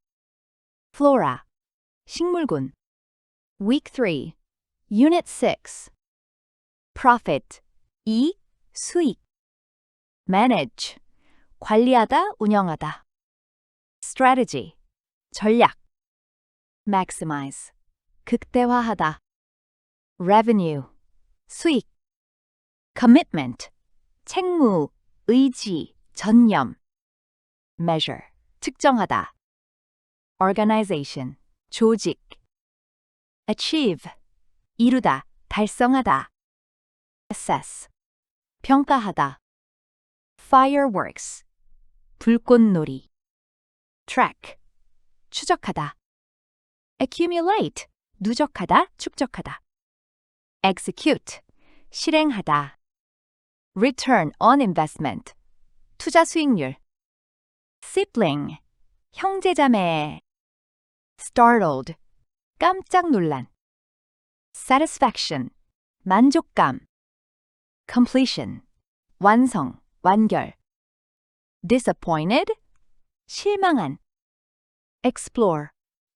flora, 식물군. week 3, unit 6. profit, 이익, 수익. manage, 관리하다, 운영하다. strategy, 전략. maximize, 극대화하다. revenue, 수익. commitment, 책무, 의지, 전념. measure, 측정하다. organization, 조직. achieve, 이루다, 달성하다. assess, 평가하다. fireworks, 불꽃놀이. track, 추적하다. accumulate, 누적하다, 축적하다. execute, 실행하다. return on investment, 투자 수익률. sibling, 형제자매. startled, 깜짝 놀란. satisfaction, 만족감. completion, 완성, 완결. disappointed, 실망한. explore,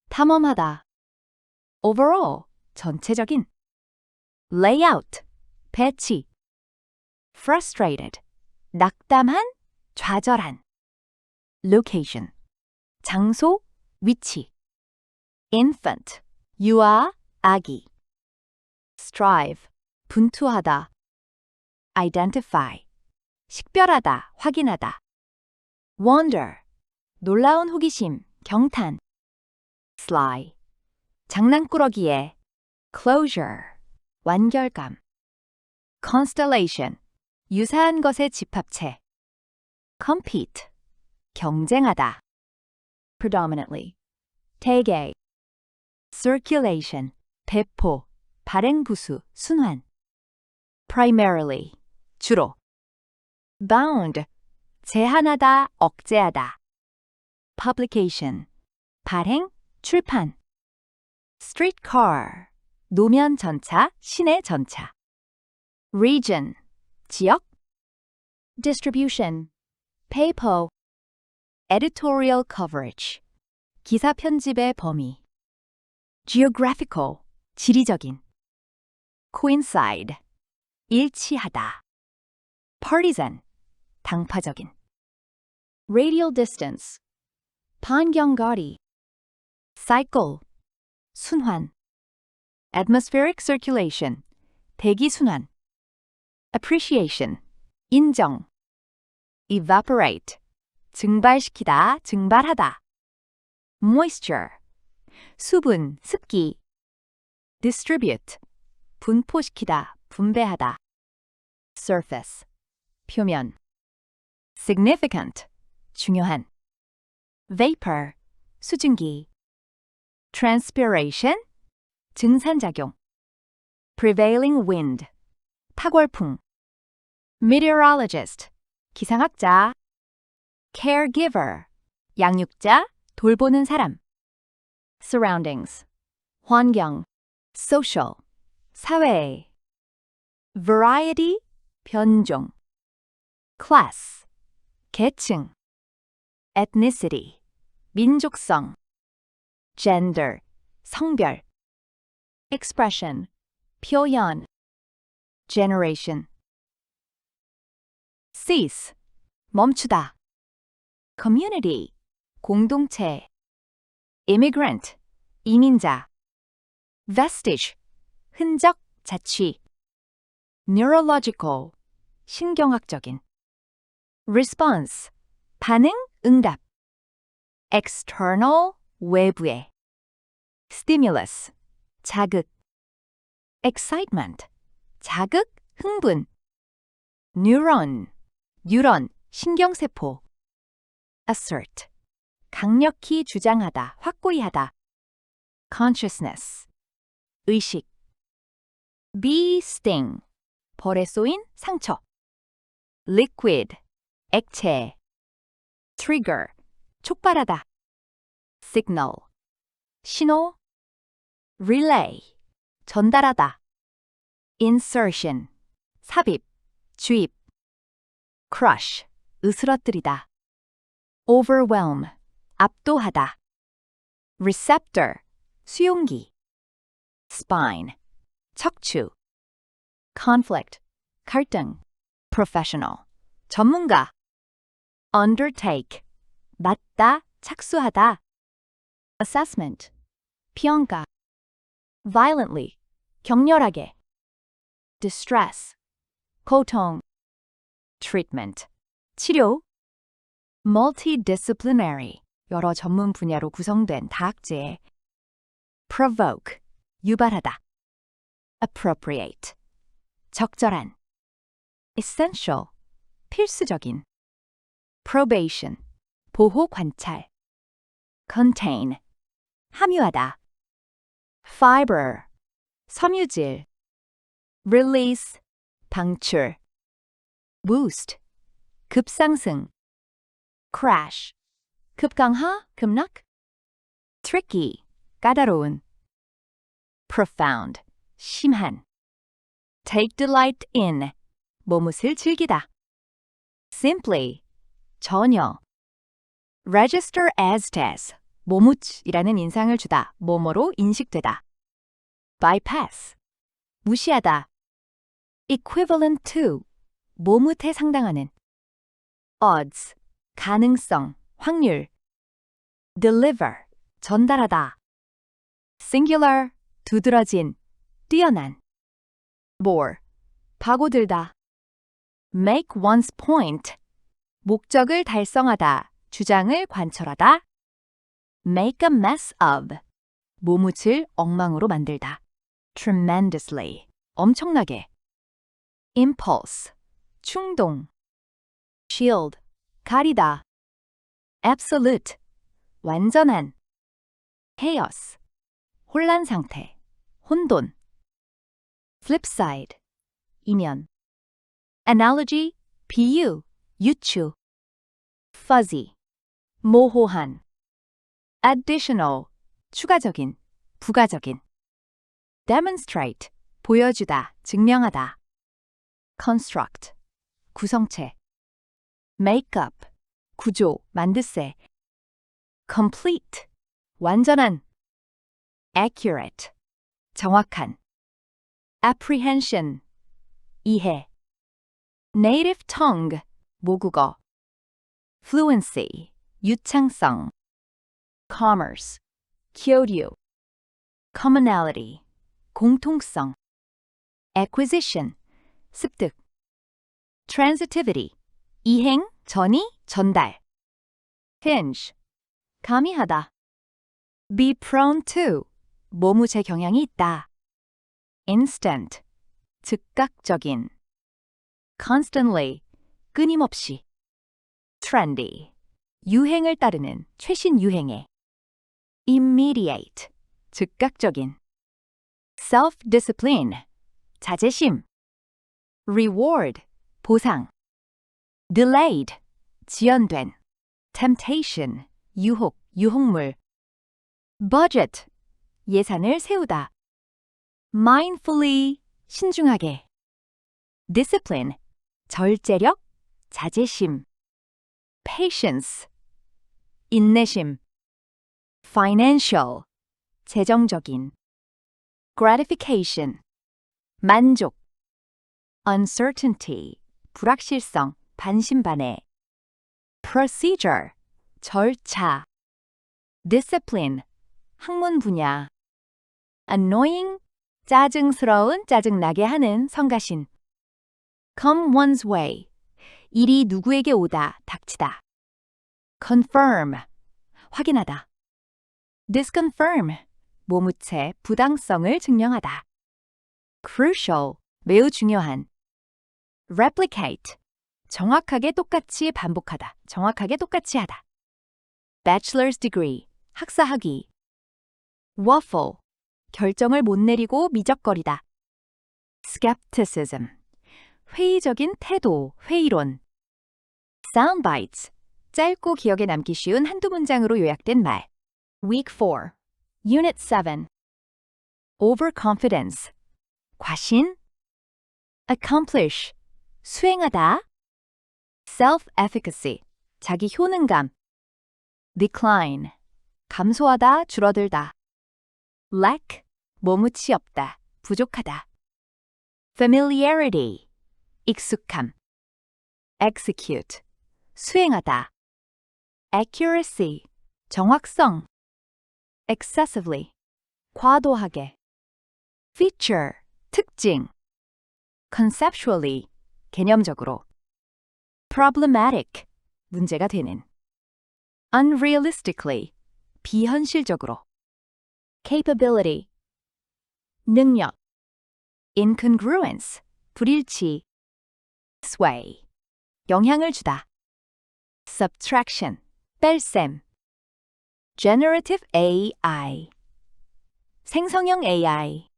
탐험하다. overall, 전체적인. layout, 배치. frustrated, 낙담한, 좌절한. location, 장소, 위치. infant, 유아, 아기. strive, 분투하다. identify, 식별하다, 확인하다. wonder, 놀라운 호기심, 경탄. sly, 장난꾸러기에. closure, 완결감. constellation, 유사한 것의 집합체. compete, 경쟁하다. predominantly, 대개. circulation, 배포, 발행부수, 순환. primarily, 주로. bound, 제한하다, 억제하다. publication, 발행, 출판. streetcar, 노면 전차, 시내 전차. region, 지역. distribution, paper. editorial coverage, 기사 편집의 범위. geographical, 지리적인. coincide, 일치하다. partisan, 당파적인. radial distance, 반경거리. cycle, 순환. atmospheric circulation, 대기 순환. appreciation, 인정. evaporate, 증발시키다, 증발하다. moisture, 수분, 습기. distribute, 분포시키다, 분배하다. surface, 표면. significant, 중요한. vapor, 수증기. transpiration, 증산작용. prevailing wind, 타궐풍. meteorologist, 기상학자. caregiver, 양육자, 돌보는 사람. surroundings, 환경. social, 사회. variety, 변종. class, 계층. ethnicity, 민족성. gender, 성별. expression, 표현. generation. cease, 멈추다. community, 공동체. immigrant, 이민자. vestige, 흔적, 자취. neurological, 신경학적인. response, 반응, 응답. external, 외부의. stimulus, 자극. excitement, 자극, 흥분. neuron, 뉴런, 신경세포. assert, 강력히 주장하다, 확고히 하다. consciousness, 의식. bee sting, 벌에 쏘인 상처. liquid, 액체. trigger, 촉발하다. signal, 신호. relay, 전달하다. insertion, 삽입, 주입. crush, 으스러뜨리다. overwhelm, 압도하다. receptor, 수용기. spine, 척추. conflict, 갈등. professional, 전문가. undertake, 맡다, 착수하다. assessment, 평가. violently, 격렬하게. distress, 고통. treatment, 치료. multidisciplinary, 여러 전문 분야로 구성된 다학제. provoke, 유발하다. appropriate, 적절한. essential, 필수적인. probation, 보호 관찰. contain, 함유하다. fiber, 섬유질. release, 방출. boost, 급상승. crash, 급강하, 급락. tricky, 까다로운. profound, 심한. take delight in, 뭐뭇을 즐기다. simply, 전혀. register as does, 뭐뭇이라는 인상을 주다, 뭐뭐로 인식되다. bypass, 무시하다. equivalent to, 뭐뭇에 상당하는. odds, 가능성, 확률. deliver, 전달하다. singular, 두드러진, 뛰어난. bore, 파고들다. make one's point, 목적을 달성하다, 주장을 관철하다. make a mess of, 뭐뭇을 엉망으로 만들다. tremendously, 엄청나게. impulse, 충동. shield, 가리다. absolute, 완전한. chaos, 혼란 상태, 혼돈. flip side, 이면. analogy, 비유, 유추. fuzzy, 모호한. additional, 추가적인, 부가적인. demonstrate, 보여주다, 증명하다. construct, 구성체. make up, 구조, 만드세. complete, 완전한. accurate, 정확한. apprehension, 이해. native tongue, 모국어. fluency, 유창성. commerce, 교류. commonality, 공통성. acquisition, 습득. transitivity, 이행, 전이, 전달. hinge, 가미하다. be prone to, 모무제 경향이 있다. instant, 즉각적인. constantly, 끊임없이. trendy, 유행을 따르는, 최신 유행에. immediate, 즉각적인. self-discipline, 자제심. reward, 보상. delayed, 지연된. temptation, 유혹, 유혹물. budget, 예산을 세우다. mindfully, 신중하게. discipline, 절제력, 자제심. patience, 인내심. financial, 재정적인. gratification, 만족. uncertainty, 불확실성, 반신반의. procedure, 절차. discipline, 학문 분야. annoying, 짜증스러운, 짜증나게 하는, 성가신. come one's way, 일이 누구에게 오다, 닥치다. confirm, 확인하다. disconfirm, 모무체, 부당성을 증명하다. crucial, 매우 중요한. replicate, 정확하게 똑같이 반복하다, 정확하게 똑같이 하다. bachelor's degree, 학사학위. waffle, 결정을 못 내리고 미적거리다. skepticism, 회의적인 태도, 회의론. soundbites, 짧고 기억에 남기 쉬운 한두 문장으로 요약된 말. Week 4, Unit 7. overconfidence, 과신. accomplish, 수행하다. self-efficacy, 자기 효능감. decline, 감소하다, 줄어들다. lack, 머무치 없다, 부족하다. familiarity, 익숙함. execute, 수행하다. accuracy, 정확성. excessively, 과도하게. feature, 특징. conceptually, 개념적으로. problematic, 문제가 되는. unrealistically, 비현실적으로. capability, 능력. incongruence, 불일치. sway, 영향을 주다. subtraction, 뺄셈. generative AI, 생성형 AI.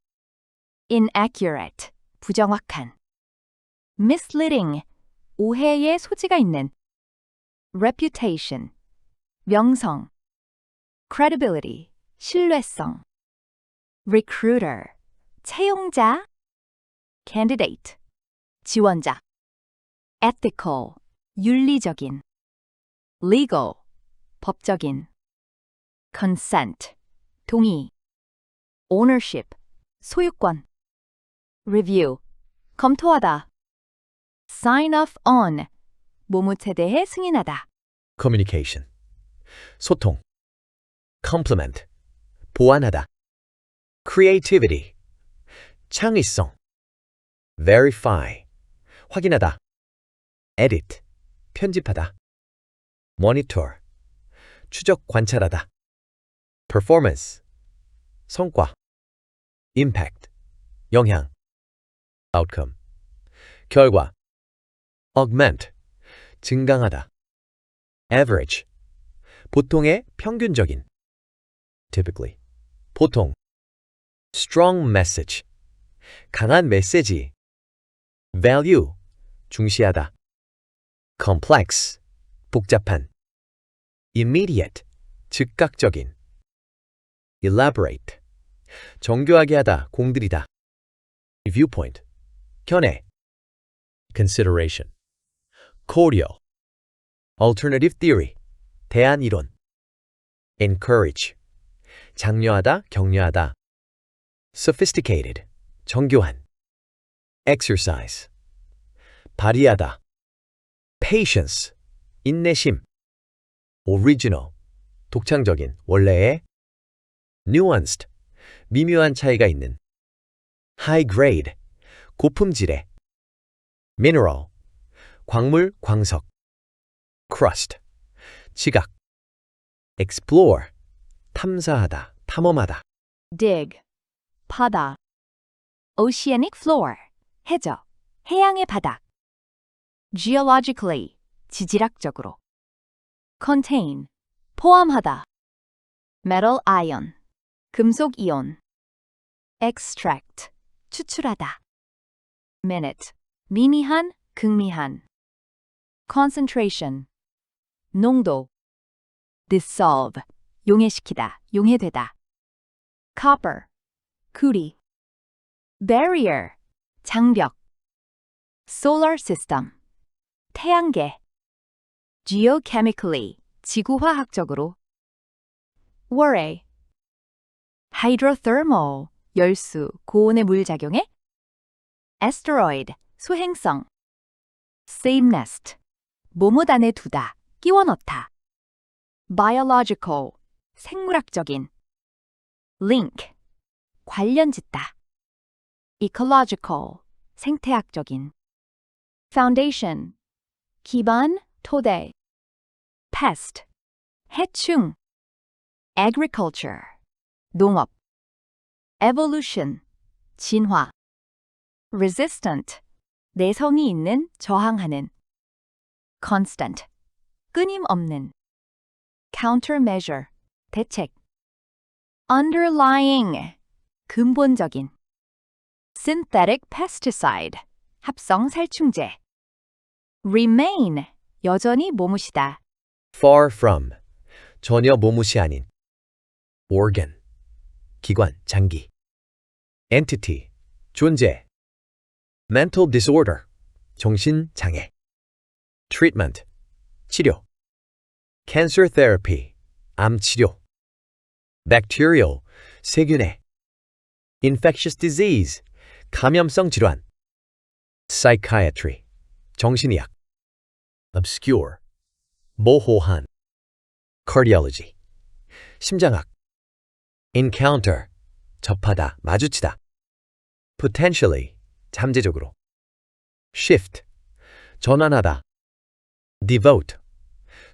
inaccurate, 부정확한. misleading, 오해의 소지가 있는. reputation, 명성. credibility, 신뢰성. recruiter, 채용자, candidate, 지원자, ethical, 윤리적인, legal, 법적인, consent, 동의, ownership, 소유권, review, 검토하다, sign off on, 모무에 대해 승인하다, communication, 소통, complement, 보완하다, creativity, 창의성, verify, 확인하다, edit, 편집하다, monitor, 추적 관찰하다, performance, 성과, impact, 영향, outcome, 결과, augment, 증강하다, average, 보통의 평균적인, typically, 보통, strong message, 강한 메시지, value, 중시하다, complex, 복잡한, immediate, 즉각적인, elaborate, 정교하게 하다, 공들이다, viewpoint, 견해, consideration, 고려, alternative theory, 대안 이론, encourage, 장려하다, 격려하다, sophisticated, 정교한, exercise, 발휘하다, patience, 인내심, original, 독창적인, 원래의, nuanced, 미묘한 차이가 있는, high grade, 고품질의, mineral, 광물, 광석, crust, 지각, explore, 탐사하다, 탐험하다, dig, 파다, oceanic floor, 해저, 해양의 바닥, geologically, 지질학적으로, contain, 포함하다, metal ion, 금속 이온, extract, 추출하다, minute, 미미한, 극미한, concentration, 농도, dissolve, 용해시키다, 용해되다, copper, 구리, barrier, 장벽, solar system, 태양계, geochemically, 지구화학적으로, worry, hydrothermal, 열수, 고온의 물 작용에, asteroid, 소행성, sameness, 몸옷 안에 두다, 끼워 넣다, biological, 생물학적인, link, 관련 짓다, ecological, 생태학적인, foundation, 기반, 토대, pest, 해충, agriculture, 농업, evolution, 진화, resistant, 내성이 있는, 저항하는, constant, 끊임없는, countermeasure, 대책, underlying, 근본적인, synthetic pesticide, 합성 살충제, remain, 여전히 머무시다, far from, 전혀 모무시 아닌, organ, 기관, 장기, entity, 존재, mental disorder, 정신장애, treatment, 치료, cancer therapy, 암치료, bacterial, 세균에, infectious disease, 감염성 질환, psychiatry, 정신의학, obscure, 모호한, cardiology, 심장학, encounter, 접하다, 마주치다, potentially, 잠재적으로, shift, 전환하다, devote,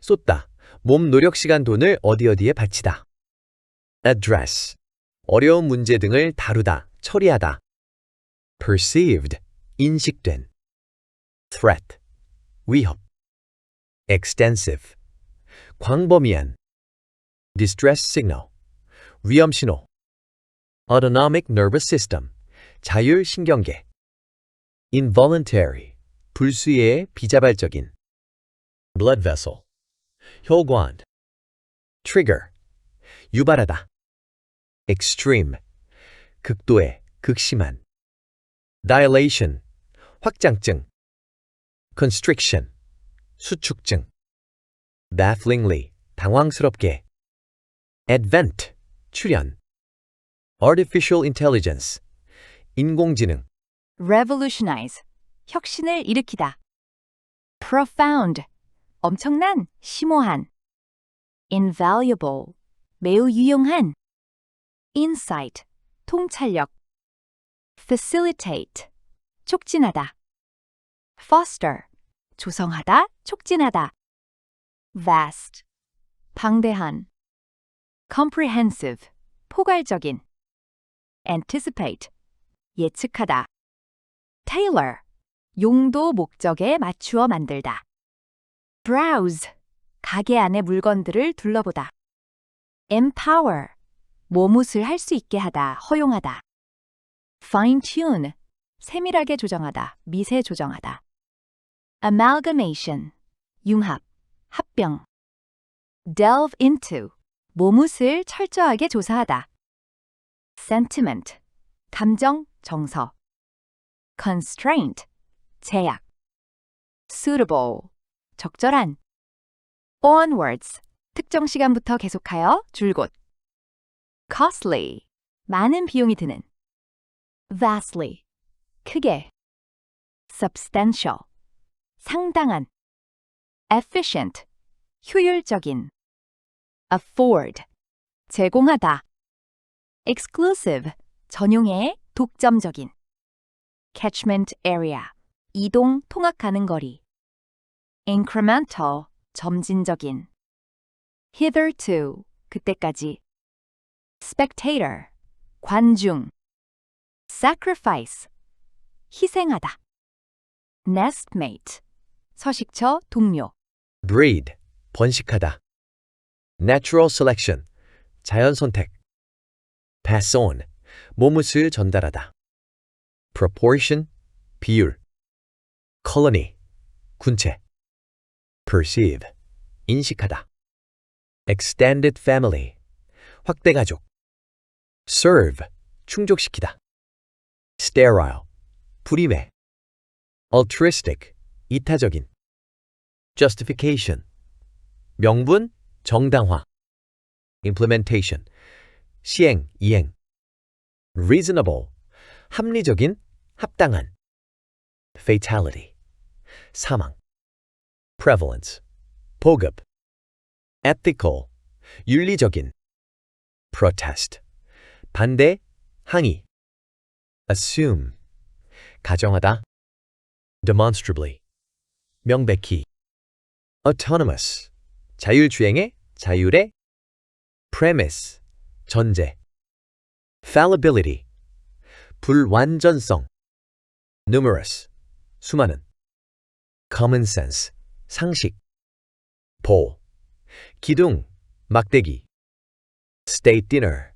쏟다, 몸 노력 시간 돈을 어디에 바치다, address, 어려운 문제 등을 다루다, 처리하다, perceived, 인식된, threat, 위협, extensive, 광범위한, distress signal, 위험 신호, autonomic nervous system, 자율신경계, involuntary, 불수의 비자발적인, blood vessel, 혈관, trigger, 유발하다, extreme, 극도의, 극심한. dilation, 확장증. constriction, 수축증. bafflingly, 당황스럽게. advent, 출현. artificial intelligence, 인공지능. revolutionize, 혁신을 일으키다. profound, 엄청난, 심오한. invaluable, 매우 유용한. insight, 통찰력. facilitate, 촉진하다. foster, 조성하다, 촉진하다. vast, 방대한. comprehensive, 포괄적인. anticipate, 예측하다. tailor, 용도 목적에 맞추어 만들다. browse, 가게 안의 물건들을 둘러보다. empower, 몸옷을 할 수 있게 하다, 허용하다. fine tune, 세밀하게 조정하다, 미세 조정하다. amalgamation, 융합, 합병. delve into, 몸옷을 철저하게 조사하다. sentiment, 감정, 정서. constraint, 제약. suitable, 적절한. onwards, 특정 시간부터 계속하여 줄곧. costly, 많은 비용이 드는. vastly, 크게. substantial, 상당한. efficient, 효율적인. afford, 제공하다. exclusive, 전용해, 독점적인. catchment area, 이동, 통학하는 거리. incremental, 점진적인. hitherto, 그때까지. spectator, 관중. sacrifice, 희생하다. nestmate, 서식처, 동료. breed, 번식하다. natural selection, 자연 선택. pass on, 몸옷을 전달하다. proportion, 비율. colony, 군체. perceive, 인식하다. extended family, 확대 가족. serve, 충족시키다. sterile, 불임해. altruistic, 이타적인. justification, 명분, 정당화. implementation, 시행, 이행. reasonable, 합리적인, 합당한. fatality, 사망. prevalence, 보급. ethical, 윤리적인. protest, 반대, 항의. assume, 가정하다. demonstrably, 명백히. autonomous, 자율주행의, 자율의. premise, 전제. fallibility, 불완전성. numerous, 수많은. common sense, 상식. 보, 기둥, 막대기. state dinner,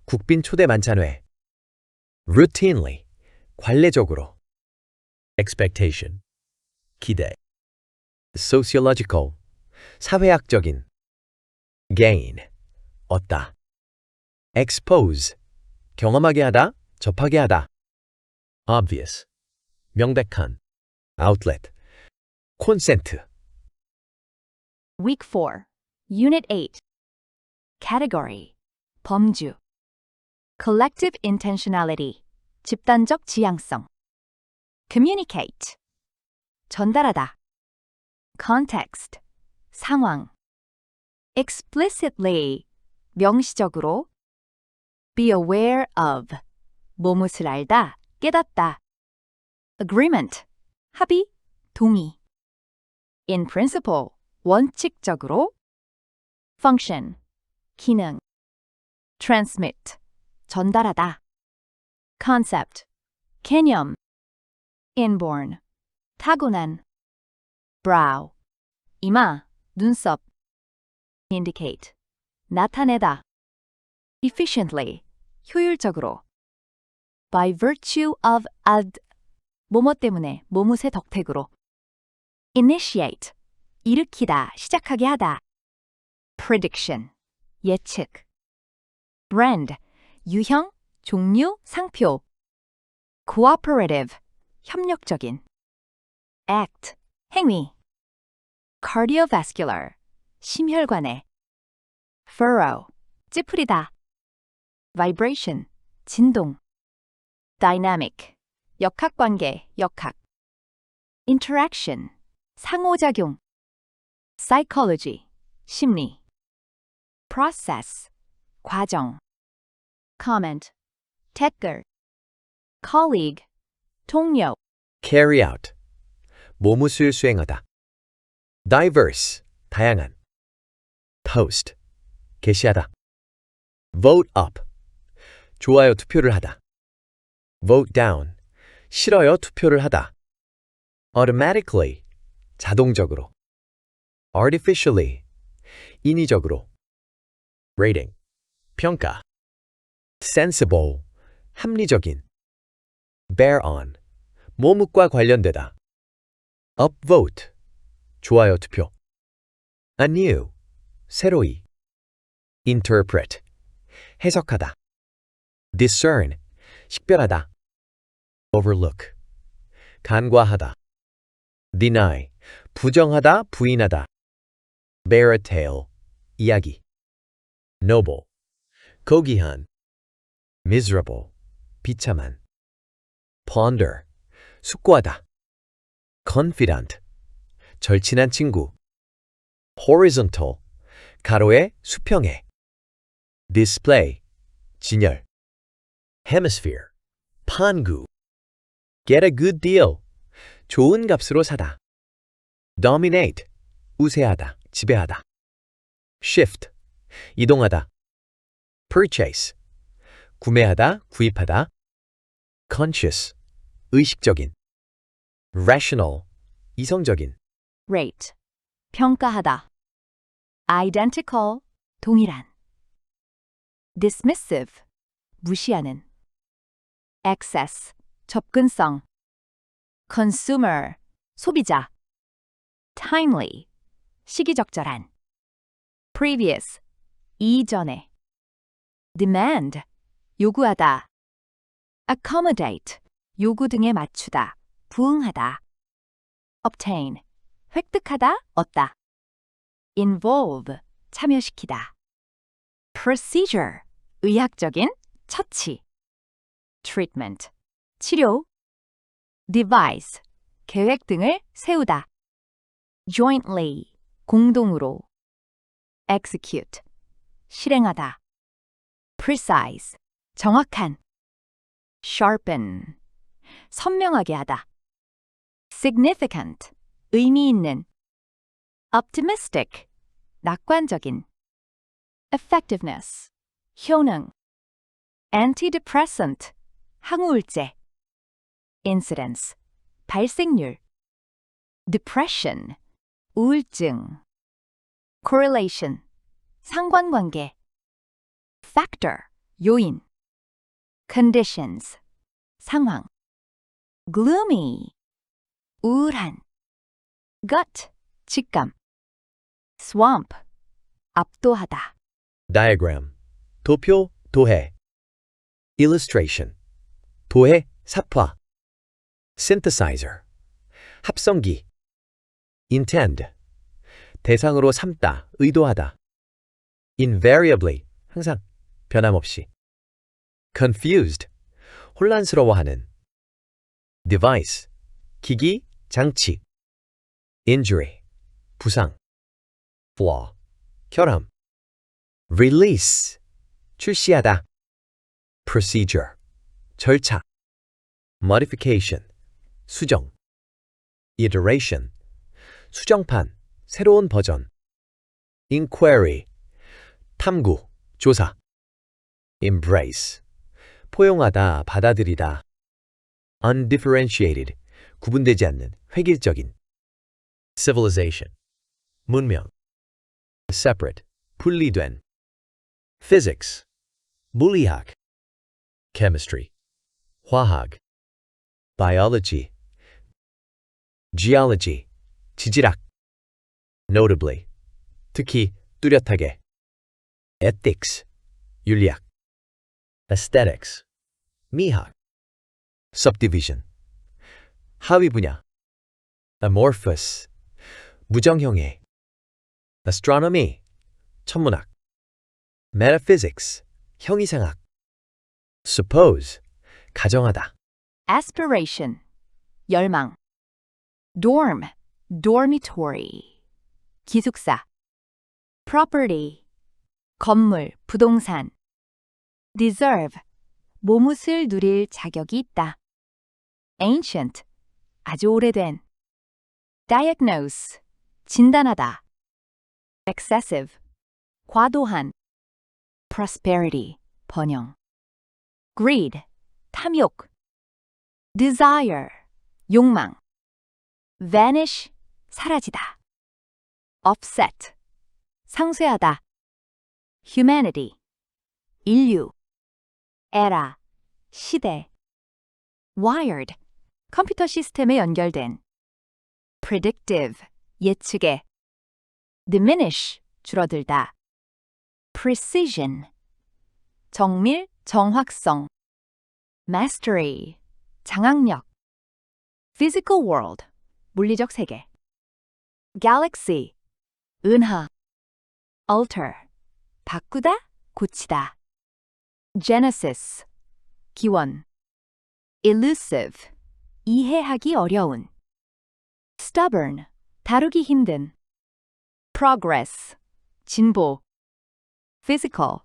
국빈 초대 만찬회. routinely, 관례적으로. expectation, 기대. sociological, 사회학적인. gain, 얻다. expose, 경험하게 하다, 접하게 하다. obvious, 명백한. outlet, consent. Week 4, Unit 8. Category, 범주. Collective intentionality, 집단적 지향성. Communicate, 전달하다. Context, 상황. Explicitly, 명시적으로. Be aware of, 무엇을 알다, 깨닫다. Agreement, 합의, 동의. In principle, 원칙적으로. Function, 기능. Transmit, 전달하다. Concept, 개념. Inborn, 타고난. Brow, 이마, 눈썹. Indicate, 나타내다. Efficiently, 효율적으로. By virtue of ad, 뭐뭐 때문에, 뭐뭇의 덕택으로. Initiate, 일으키다, 시작하게 하다. Prediction, 예측. Brand, 유형, 종류, 상표. cooperative, 협력적인. act, 행위. cardiovascular, 심혈관에. furrow, 찌푸리다. vibration, 진동. dynamic, 역학관계, 역학. interaction, 상호작용. psychology, 심리. process, 과정. comment, 댓글. colleague, 동료. carry out, 모무술 수행하다. diverse, 다양한. post, 게시하다. vote up, 좋아요 투표를 하다. vote down, 싫어요 투표를 하다. automatically, 자동적으로. artificially, 인위적으로. rating, 평가. sensible, 합리적인. bear on, 모묵과 관련되다. upvote, 좋아요 투표. anew, 새로이. interpret, 해석하다. discern, 식별하다. overlook, 간과하다. deny, 부정하다, 부인하다. bear a tale, 이야기. noble, 고귀한. miserable, 비참한. ponder, 숙고하다. confidant, 절친한 친구. horizontal, 가로에 수평에. display, 진열. hemisphere, 판구. get a good deal, 좋은 값으로 사다. dominate, 우세하다, 지배하다. shift, 이동하다. purchase, 구매하다, 구입하다. conscious, 의식적인. rational, 이성적인. rate, 평가하다. identical, 동일한. dismissive, 무시하는. access, 접근성. consumer, 소비자. timely, 시기적절한. previous, 이전에. demand, 요구하다. accommodate, 요구 등에 맞추다, 부응하다. obtain, 획득하다, 얻다. involve, 참여시키다. procedure, 의학적인, 처치. treatment, 치료. devise, 계획 등을 세우다. jointly, 공동으로. execute, 실행하다. precise, 정확한. sharpen, 선명하게 하다. significant, 의미 있는. optimistic, 낙관적인. effectiveness, 효능. antidepressant, 항우울제. incidence, 발생률. depression, 우울증. correlation, 상관관계. factor, 요인. conditions, 상황. gloomy, 우울한. gut, 직감. swamp, 압도하다. diagram, 도표, 도해. illustration, 도해, 삽화. synthesizer, 합성기. intend, 대상으로 삼다, 의도하다. invariably, 항상, 변함없이. confused, 혼란스러워하는. device, 기기, 장치. injury, 부상. flaw, 결함. release, 출시하다. procedure, 절차. modification, 수정. iteration, 수정판, 새로운 버전. inquiry, 탐구, 조사. embrace, 포용하다, 받아들이다. undifferentiated, 구분되지 않는, 획일적인. civilization, 문명. separate, 분리된. physics, 물리학. chemistry, 화학. biology, geology, 지질학. notably, 특히, 뚜렷하게. ethics, 윤리학. aesthetics, 미학. subdivision. 하위 분야. amorphous, 무정형의. astronomy, 천문학. metaphysics, 형이상학. suppose, 가정하다. aspiration, 열망. dorm, dormitory, 기숙사. property, 건물, 부동산. deserve, 모뭇을 누릴 자격이 있다. ancient, 아주 오래된. diagnose, 진단하다. excessive, 과도한. prosperity, 번영. greed, 탐욕. desire, 욕망. vanish, 사라지다. offset, 상쇄하다. humanity, 인류. era, 시대. wired, 컴퓨터 시스템에 연결된. predictive, 예측에. diminish, 줄어들다. precision, 정밀, 정확성. mastery, 장악력. physical world, 물리적 세계. galaxy, 은하. alter, 바꾸다, 고치다. genesis, 기원. elusive, 이해하기 어려운. stubborn, 다루기 힘든. progress, 진보. physical,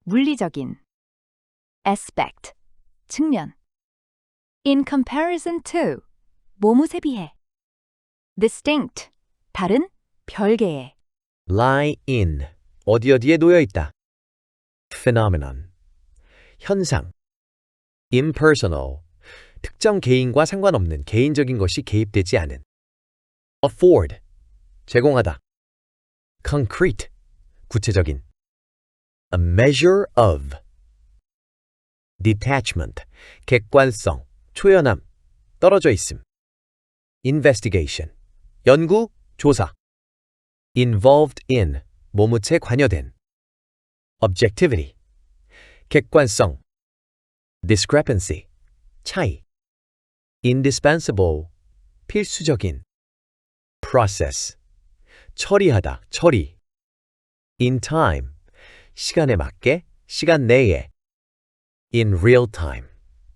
물리적인. aspect, 측면. in comparison to, 모무새 비해. distinct, 다른, 별개의. lie in, 어디에 놓여 있다. phenomenon, 현상. impersonal, 특정 개인과 상관없는 개인적인 것이 개입되지 않은. afford, 제공하다. concrete, 구체적인. a measure of. detachment, 객관성, 초연함, 떨어져 있음. investigation, 연구, 조사. involved in, 모무채 관여된. objectivity, 객관성. discrepancy, 차이. indispensable, 필수적인. process, 처리하다, 처리. in time, 시간에 맞게, 시간 내에. in real time,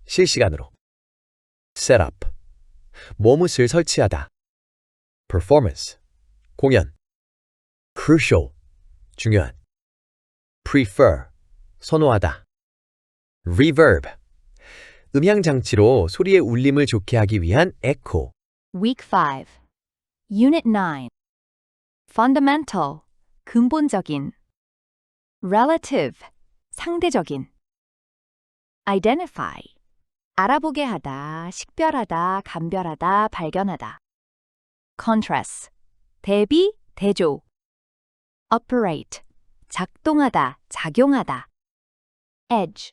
실시간으로. set up, 모뭇을 설치하다. performance, 공연. crucial, 중요한. prefer, 선호하다. reverb, 음향장치로 소리의 울림을 좋게 하기 위한 echo. Week 5, Unit 9. Fundamental, 근본적인. Relative, 상대적인. Identify, 알아보게 하다, 식별하다, 감별하다, 발견하다. Contrast, 대비, 대조. Operate, 작동하다, 작용하다. Edge,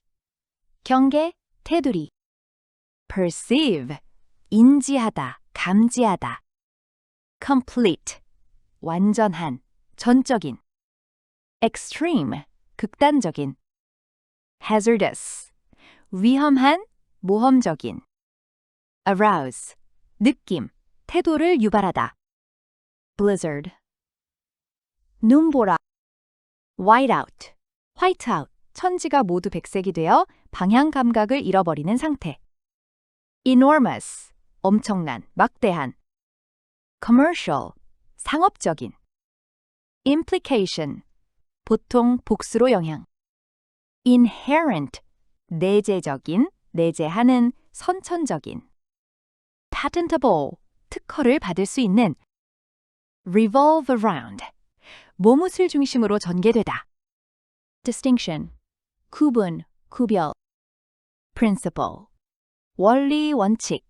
경계, 테두리. Perceive, 인지하다, 감지하다. Complete, 완전한, 전적인. Extreme, 극단적인. Hazardous, 위험한, 모험적인. Arouse, 느낌, 태도를 유발하다. Blizzard, 눈보라. Whiteout, whiteout, 천지가 모두 백색이 되어 방향 감각을 잃어버리는 상태. Enormous, 엄청난, 막대한. Commercial, 상업적인. Implication, 보통 복수로 영향. Inherent, 내재적인, 내재하는, 선천적인. Patentable, 특허를 받을 수 있는. Revolve around, 모뭇을 중심으로 전개되다. Distinction, 구분, 구별. Principle, 원리, 원칙.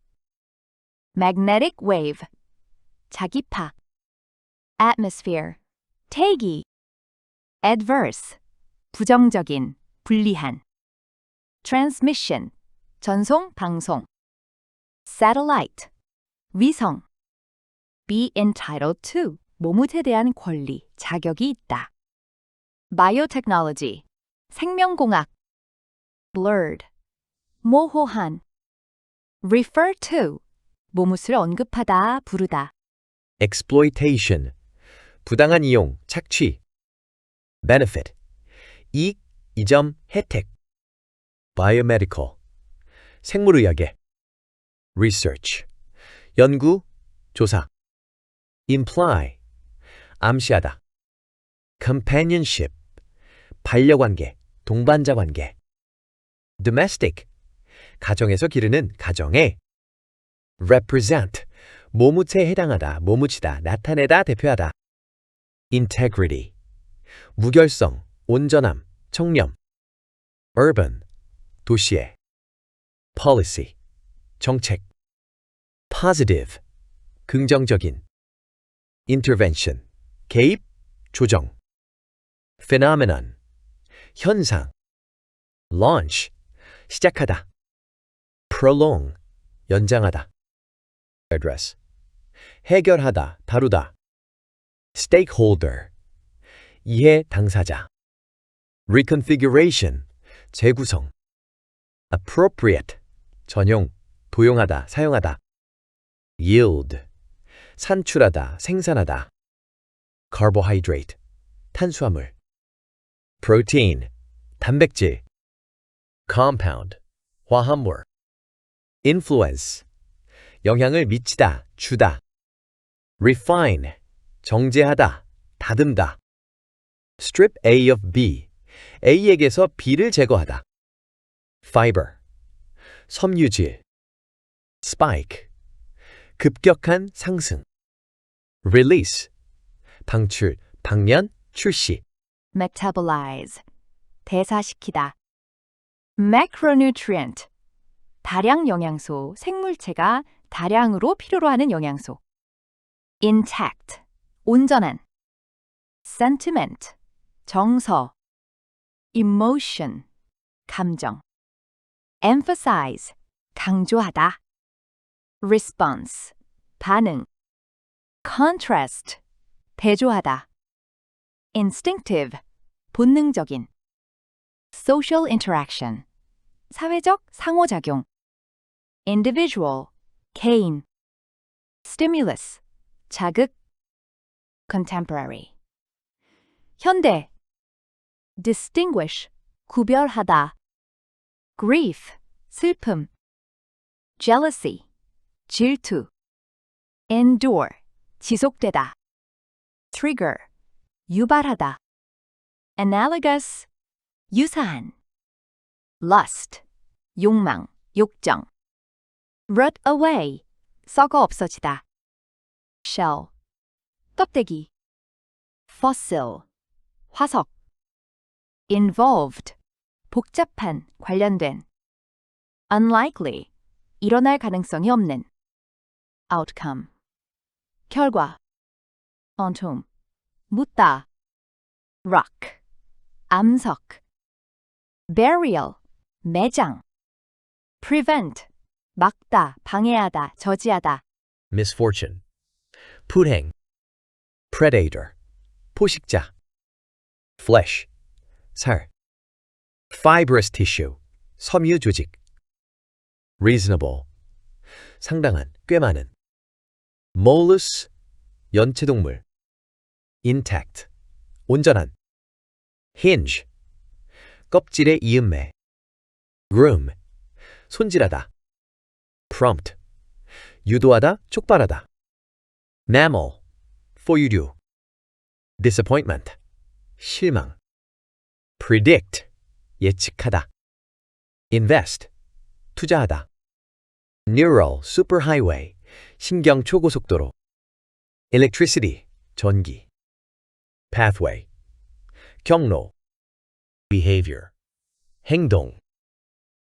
Magnetic wave, 자기파. Atmosphere, 대기. Adverse, 부정적인, 불리한. Transmission, 전송, 방송. Satellite, 위성. Be entitled to, 모뭇에 대한 권리, 자격이 있다. Biotechnology, 생명공학. Blurred, 모호한. refer to, 뭐뭇을 언급하다, 부르다. exploitation, 부당한 이용, 착취. benefit, 이익, 이점, 혜택. biomedical, 생물의학의. research, 연구, 조사. imply, 암시하다. companionship, 반려관계, 동반자 관계. domestic, 가정에서 기르는 가정의. represent, 모무체에 해당하다, 모무치다, 나타내다, 대표하다. integrity, 무결성, 온전함, 청렴. urban, 도시의. policy, 정책. positive, 긍정적인. intervention, 개입, 조정. phenomenon, 현상. launch, 시작하다. prolong, 연장하다. address, 해결하다, 다루다. stakeholder, 이해 당사자. reconfiguration, 재구성. appropriate, 전용, 도용하다, 사용하다. yield, 산출하다, 생산하다. carbohydrate, 탄수화물. protein, 단백질. compound, 화합물. influence, 영향을 미치다, 주다. refine, 정제하다, 다듬다. strip A of B, A에게서 B를 제거하다. fiber, 섬유질. spike, 급격한 상승. release, 방출, 방면, 출시. metabolize, 대사시키다. macronutrient, 다량 영양소, 생물체가 다량으로 필요로 하는 영양소. intact, 온전한. sentiment, 정서. emotion, 감정. emphasize, 강조하다. response, 반응. contrast, 대조하다. instinctive, 본능적인. social interaction, 사회적 상호작용. individual, 개인. stimulus, 자극. contemporary, 현대. distinguish, 구별하다. grief, 슬픔. jealousy, 질투. endure, 지속되다. trigger, 유발하다. analogous, 유사한. lust, 욕망, 욕정. rot away, 썩어 없어지다. shell, 껍데기. fossil, 화석. involved, 복잡한, 관련된. unlikely, 일어날 가능성이 없는. outcome, 결과. phantom, 묻다. rock, 암석. burial, 매장. prevent, 막다, 방해하다, 저지하다. misfortune, 불행. predator, 포식자. flesh, 살. fibrous tissue, 섬유 조직. reasonable, 상당한, 꽤 많은. mollusc, 연체동물. intact, 온전한. hinge, 껍질의 이음매. groom, 손질하다. prompt, 유도하다, 촉발하다. mammal, 포유류. disappointment, 실망. predict, 예측하다. invest, 투자하다. neural superhighway, 신경 초고속도로. electricity, 전기. pathway, 경로. behavior, 행동.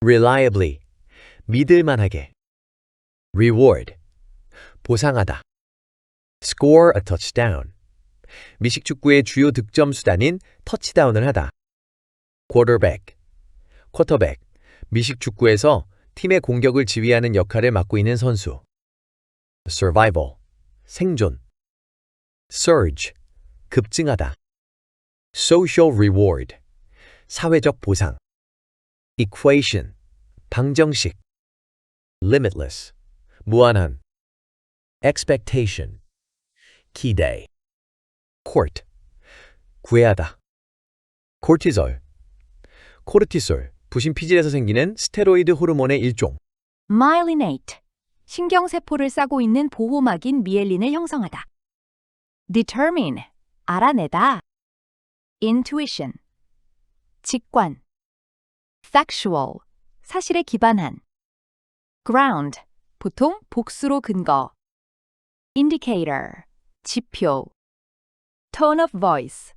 reliably, 믿을만하게. reward, 보상하다. score a touchdown, 미식축구의 주요 득점 수단인 터치다운을 하다. quarterback, 쿼터백, 미식축구에서 팀의 공격을 지휘하는 역할을 맡고 있는 선수. survival, 생존. surge, 급증하다. social reward, 사회적 보상. equation, 방정식. limitless, 무한한. expectation, 기대. court, 구애하다. cortisol, 코르티솔, 부신피질에서 생기는 스테로이드 호르몬의 일종. myelinate, 신경세포를 싸고 있는 보호막인 미엘린을 형성하다. determine, 알아내다. intuition, 직관. factual, 사실에 기반한. ground, 보통 복수로 근거. indicator, 지표. tone of voice,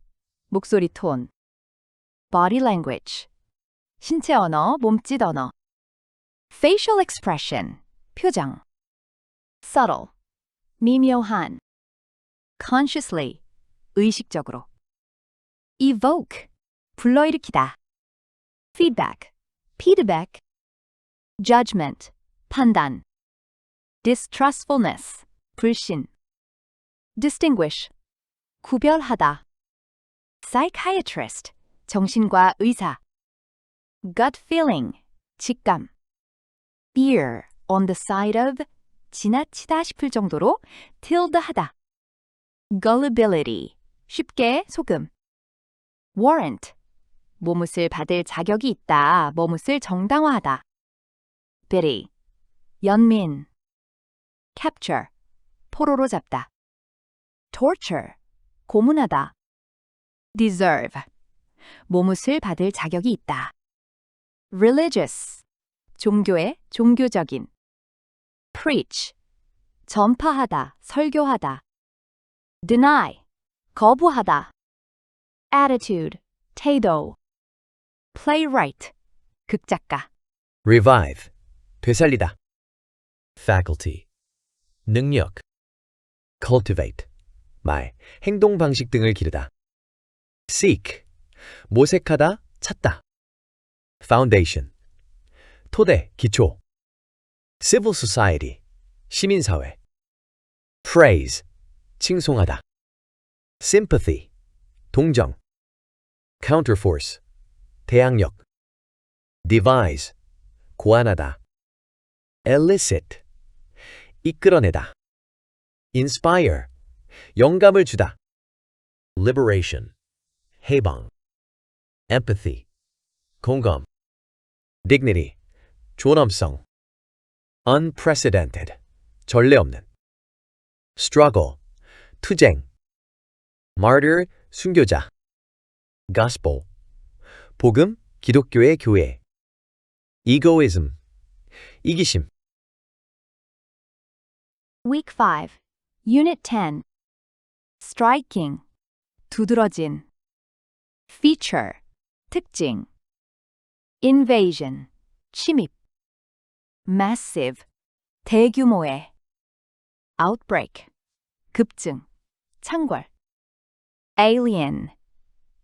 목소리 톤. body language, 신체 언어, 몸짓 언어. facial expression, 표정. subtle, 미묘한. consciously, 의식적으로. evoke, 불러일으키다. feedback, feedback. judgment, 판단. distrustfulness, 불신. distinguish, 구별하다. psychiatrist, 정신과 의사. gut feeling, 직감. err, on the side of, 지나치다 싶을 정도로 tilde하다. gullibility, 쉽게 속음. warrant, 뭐뭇을 받을 자격이 있다, 뭐뭇을 정당화하다. biddy, 연민. capture, 포로로 잡다. torture, 고문하다. deserve, 뭐뭇을 받을 자격이 있다. religious, 종교의 종교적인. preach, 전파하다, 설교하다. deny, 거부하다. attitude, 태도. playwright, 극작가. revive, 되살리다. faculty, 능력. cultivate, 말, 행동 방식 등을 기르다. seek, 모색하다, 찾다. foundation, 토대, 기초. civil society, 시민사회. praise, 칭송하다. sympathy, 동정. counterforce, 대항력. devise, 고안하다. elicit, 이끌어내다. inspire, 영감을 주다. liberation, 해방. empathy, 공감. dignity, 존엄성. unprecedented, 전례 없는. struggle, 투쟁. martyr, 순교자. gospel, 복음, 기독교의 교회. egoism, 이기심. Week 5, Unit 10. Striking, 두드러진. Feature, 특징. Invasion, 침입. Massive, 대규모의. Outbreak, 급증, 창궐. Alien,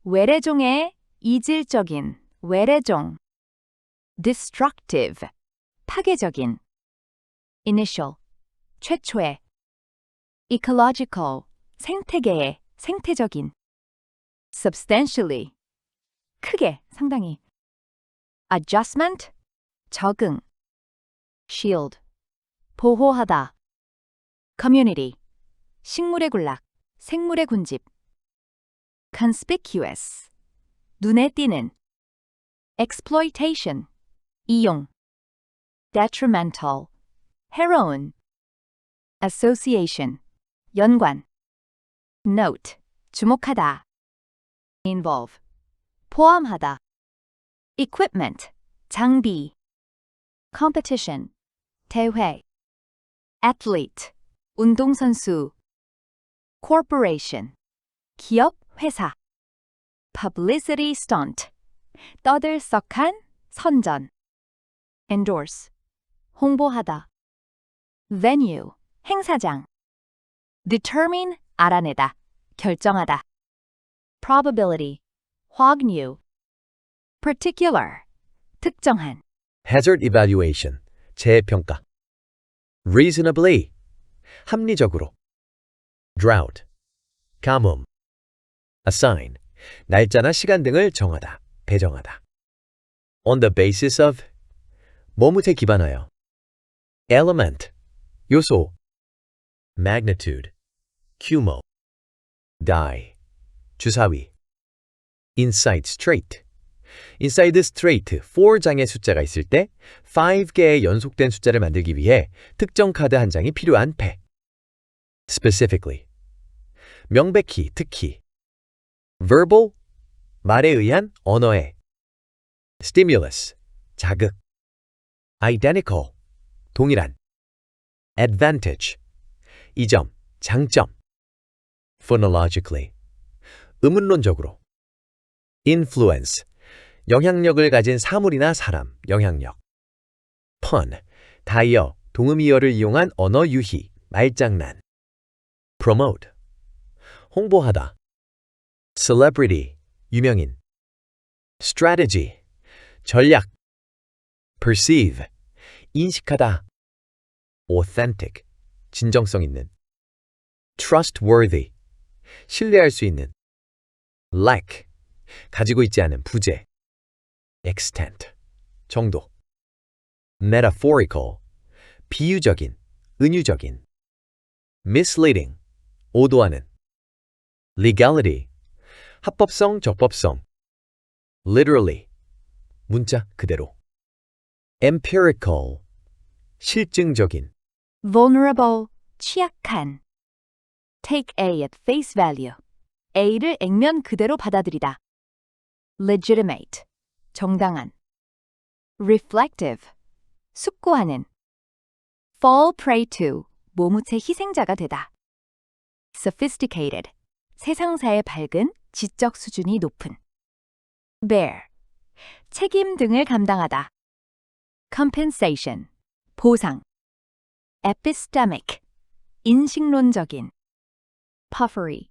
외래종의 이질적인, 외래종. Destructive, 파괴적인. Initial, 최초의. Ecological, 생태계의, 생태적인. Substantially, 크게, 상당히. Adjustment, 적응. Shield, 보호하다. Community, 식물의 군락, 생물의 군집. Conspicuous, 눈에 띄는. Exploitation, 이용. Detrimental, 해로운. Association, 연관. Note, 주목하다. Involve, 포함하다. Equipment, 장비. Competition, 대회. Athlete, 운동선수. Corporation, 기업, 회사. Publicity stunt, 떠들썩한, 선전. Endorse, 홍보하다. Venue, 행사장. Determine, 알아내다, 결정하다. Probability, 확률. Particular, 특정한. hazard evaluation, 재평가. reasonably, 합리적으로. drought, 가뭄. assign, 날짜나 시간 등을 정하다, 배정하다. on the basis of, 뭐뭇에 기반하여. element, 요소. magnitude, 규모. die, 주사위. inside straight, inside straight 4장의 숫자가 있을 때 5개의 연속된 숫자를 만들기 위해 특정 카드 한 장이 필요한 패. specifically, 명백히, 특히. verbal, 말에 의한 언어의. stimulus, 자극. identical, 동일한. advantage, 이점, 장점. phonologically, 음운론적으로. influence, 영향력을 가진 사물이나 사람, 영향력. pun, 다이어, 동음이어를 이용한 언어 유희, 말장난. promote, 홍보하다. celebrity, 유명인. strategy, 전략. perceive, 인식하다. authentic, 진정성 있는. trustworthy, 신뢰할 수 있는. lack, 가지고 있지 않은 부재. extent, 정도. metaphorical, 비유적인, 은유적인. misleading, 오도하는. legality, 합법성, 적법성. literally, 문자 그대로. empirical, 실증적인. vulnerable, 취약한. take A at face value. A를 액면 그대로 받아들이다. legitimate, 정당한. reflective, 숙고하는. fall prey to, 모무체 희생자가 되다. sophisticated, 세상사의 밝은, 지적 수준이 높은. bear, 책임 등을 감당하다. compensation, 보상. epistemic, 인식론적인. puffery,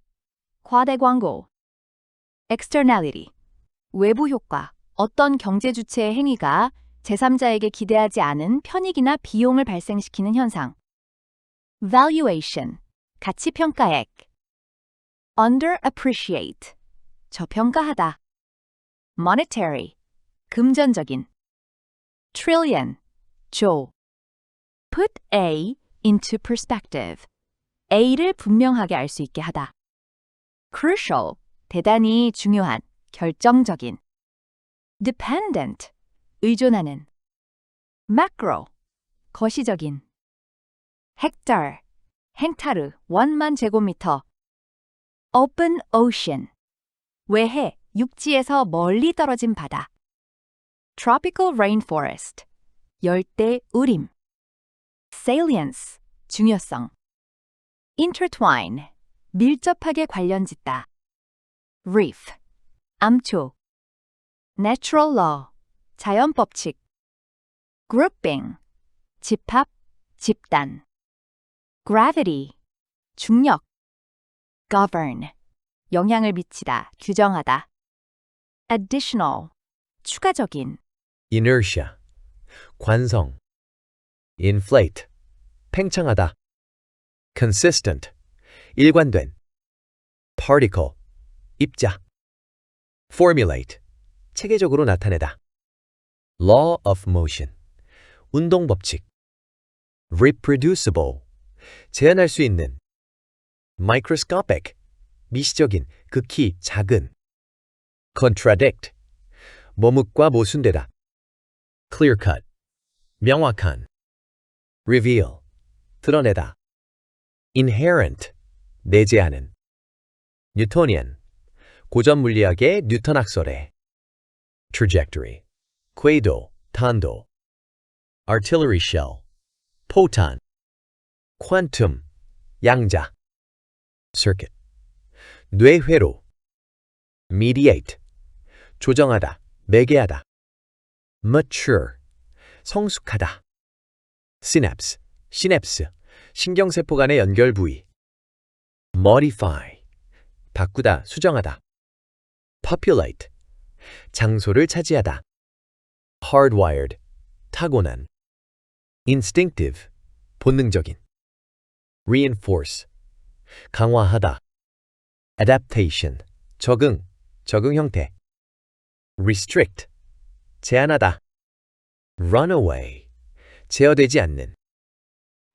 과대 광고. externality, 외부 효과, 어떤 경제 주체의 행위가 제3자에게 기대하지 않은 편익이나 비용을 발생시키는 현상. valuation, 가치평가액. underappreciate, 저평가하다. monetary, 금전적인. trillion, 조. put A into perspective, A를 분명하게 알 수 있게 하다. crucial, 대단히 중요한, 결정적인. dependent, 의존하는. macro, 거시적인. hectare, 헥타르, 10,000 제곱미터. open ocean, 외해, 육지에서 멀리 떨어진 바다. tropical rainforest, 열대 우림. salience, 중요성. intertwine, 밀접하게 관련짓다. reef, 암초. natural law, 자연법칙. grouping, 집합, 집단. gravity, 중력. govern, 영향을 미치다, 규정하다. additional, 추가적인. inertia, 관성. inflate, 팽창하다. consistent, 일관된. particle, 입자. formulate, 체계적으로 나타내다. law of motion, 운동법칙. reproducible, 재현할 수 있는. microscopic, 미시적인, 극히 작은. contradict, 머뭇과 모순되다. clear cut, 명확한. reveal, 드러내다. inherent, 내재하는. Newtonian, 고전 물리학의 뉴턴 학설에. trajectory, 궤도, 탄도. artillery shell, 포탄. quantum, 양자. circuit, 뇌회로. mediate, 조정하다, 매개하다. mature, 성숙하다. synapse, 시냅스, 신경세포 간의 연결 부위. modify, 바꾸다, 수정하다. populate, 장소를 차지하다. hardwired, 타고난. instinctive, 본능적인. reinforce, 강화하다. adaptation, 적응, 적응 형태. restrict, 제한하다. runaway, 제어되지 않는.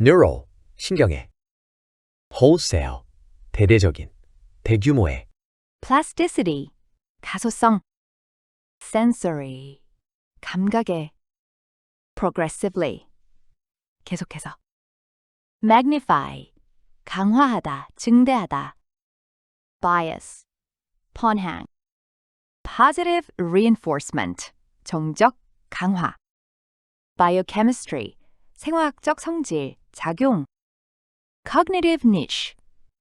neural, 신경에. wholesale, 대대적인, 대규모의. plasticity, 가소성. sensory, 감각의. progressively, 계속해서. magnify, 강화하다, 증대하다. bias, 편향. positive reinforcement, 정적, 강화. biochemistry, 생화학적 성질, 작용. cognitive niche,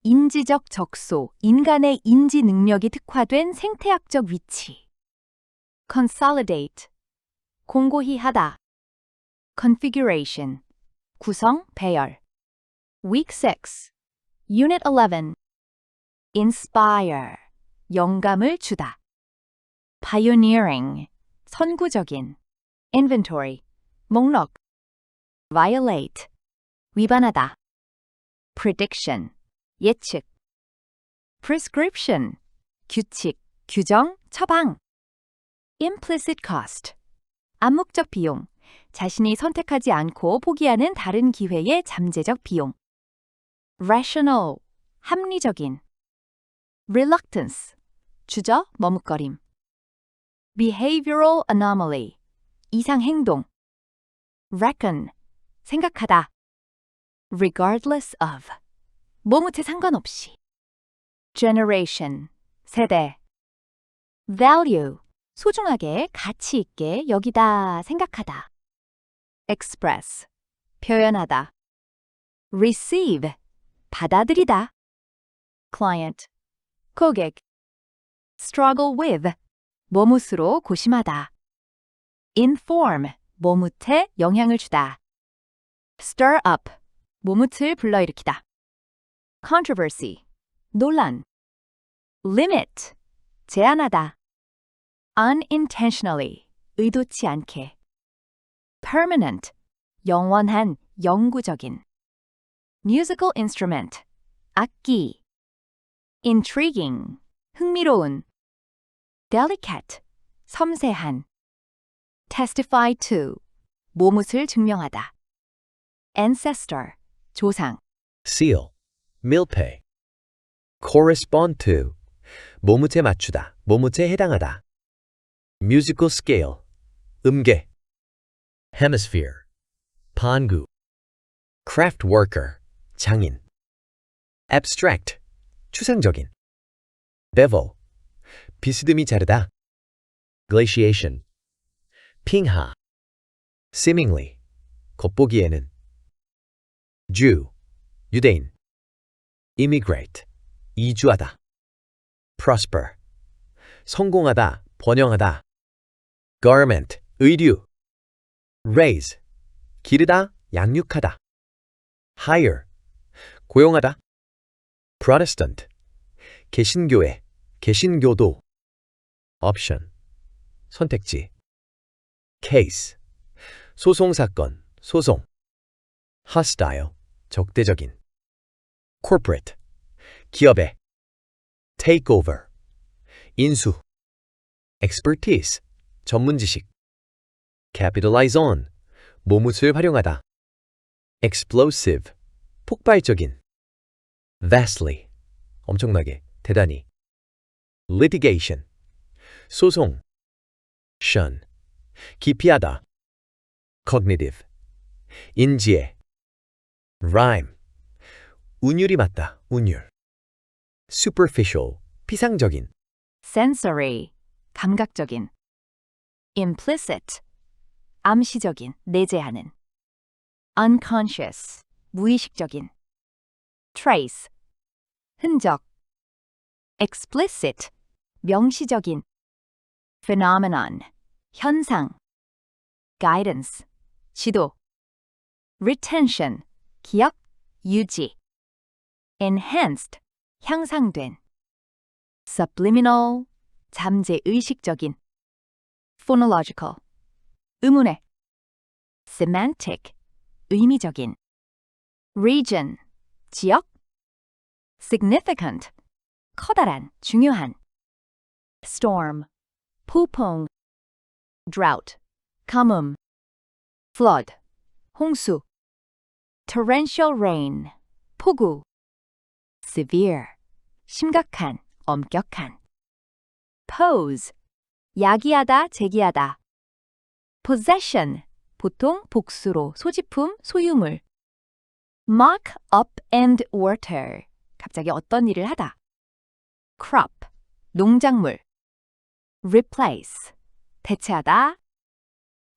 인지적 적소, 인간의 인지 능력이 특화된 생태학적 위치. consolidate, 공고히 하다. configuration, 구성, 배열. week 6, unit 11. inspire, 영감을 주다. pioneering, 선구적인. inventory, 목록. violate, 위반하다. prediction, 예측. prescription, 규칙, 규정, 처방. implicit cost, 암묵적 비용, 자신이 선택하지 않고 포기하는 다른 기회의 잠재적 비용. rational, 합리적인. reluctance, 주저, 머뭇거림. behavioral anomaly, 이상 행동. reckon, 생각하다. regardless of, 뭐뭇에 상관없이. generation, 세대. value, 소중하게, 가치 있게 여기다, 생각하다. express, 표현하다. receive, 받아들이다. client, 고객. struggle with, 뭐뭇으로 고심하다. inform, 뭐뭇에 영향을 주다. stir up, 뭐뭇을 불러일으키다. controversy, 논란. limit, 제한하다. unintentionally, 의도치 않게. permanent, 영원한, 영구적인. musical instrument, 악기. intriguing, 흥미로운. delicate, 섬세한. testify to, 모뭇을 증명하다. ancestor, 조상. seal, milpay. correspond to, 모뭇에 맞추다, 모뭇에 해당하다. musical scale, 음계. hemisphere, 반구. craft worker, 장인. abstract, 추상적인. bevel, 비스듬히 자르다. glaciation, 핑하. seemingly, 겉보기에는. Jew, 유대인. immigrate, 이주하다. prosper, 성공하다, 번영하다. garment, 의류. raise, 기르다, 양육하다. hire, 고용하다. protestant, 개신교회, 개신교도. option, 선택지. case, 소송사건, 소송. hostile, 적대적인. corporate, 기업의. takeover, 인수. expertise, 전문지식. capitalize on, 모뭇을 활용하다. explosive, 폭발적인. vastly, 엄청나게, 대단히. litigation, 소송. shun, 기피하다. cognitive, 인지에. rhyme, 운율이 맞다, 운율. superficial, 피상적인. sensory, 감각적인. implicit, 암시적인, 내재하는. unconscious, 무의식적인. trace, 흔적. explicit, 명시적인. phenomenon, 현상. guidance, 지도. retention, 기억, 유지. enhanced, 향상된. subliminal, 잠재의식적인. phonological, 의문의. semantic, 의미적인. region, 지역. significant, 커다란, 중요한. storm, 폭풍. drought, 가뭄. flood, 홍수. torrential rain, 폭우. severe, 심각한, 엄격한. pose, 야기하다, 제기하다. possession, 보통 복수로 소지품, 소유물. muck up and water, 갑자기 어떤 일을 하다. crop, 농작물. replace, 대체하다.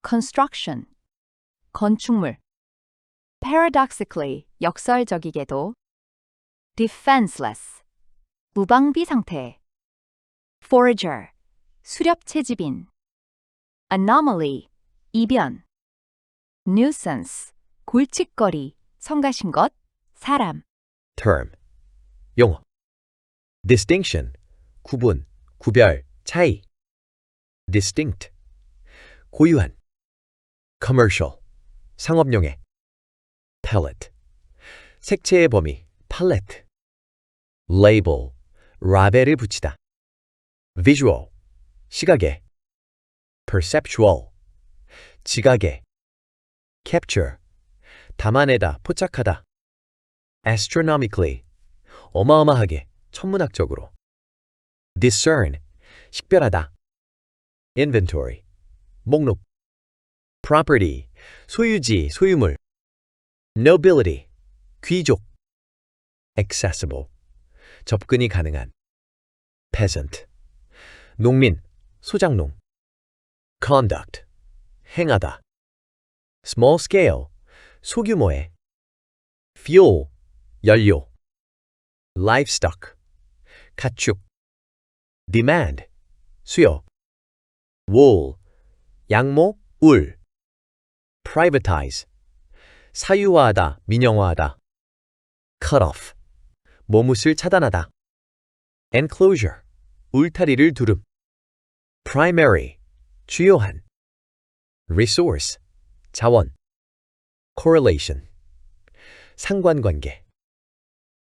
construction, 건축물. paradoxically, 역설적이게도. defenseless, 무방비 상태. forager, 수렵채집인. anomaly, 이변. nuisance, 골칫거리, 성가신 것, 사람. term, 용어. distinction, 구분, 구별, 차이. distinct, 고유한. commercial, 상업용해. palette, 색채의 범위, 팔레트. label, 라벨을 붙이다. visual, 시각에. perceptual, 지각에. capture, 담아내다, 포착하다. astronomically, 어마어마하게, 천문학적으로. discern, 식별하다. inventory, 목록. property, 소유지, 소유물. nobility, 귀족. accessible, 접근이 가능한. peasant, 농민, 소작농. conduct, 행하다. small scale, 소규모의. fuel, 연료. livestock, 가축. demand, 수요. wool, 양모, 울. privatize, 사유화하다, 민영화하다. cut off, 모못을 차단하다. enclosure, 울타리를 두름. primary, 주요한. resource, 자원. correlation, 상관관계.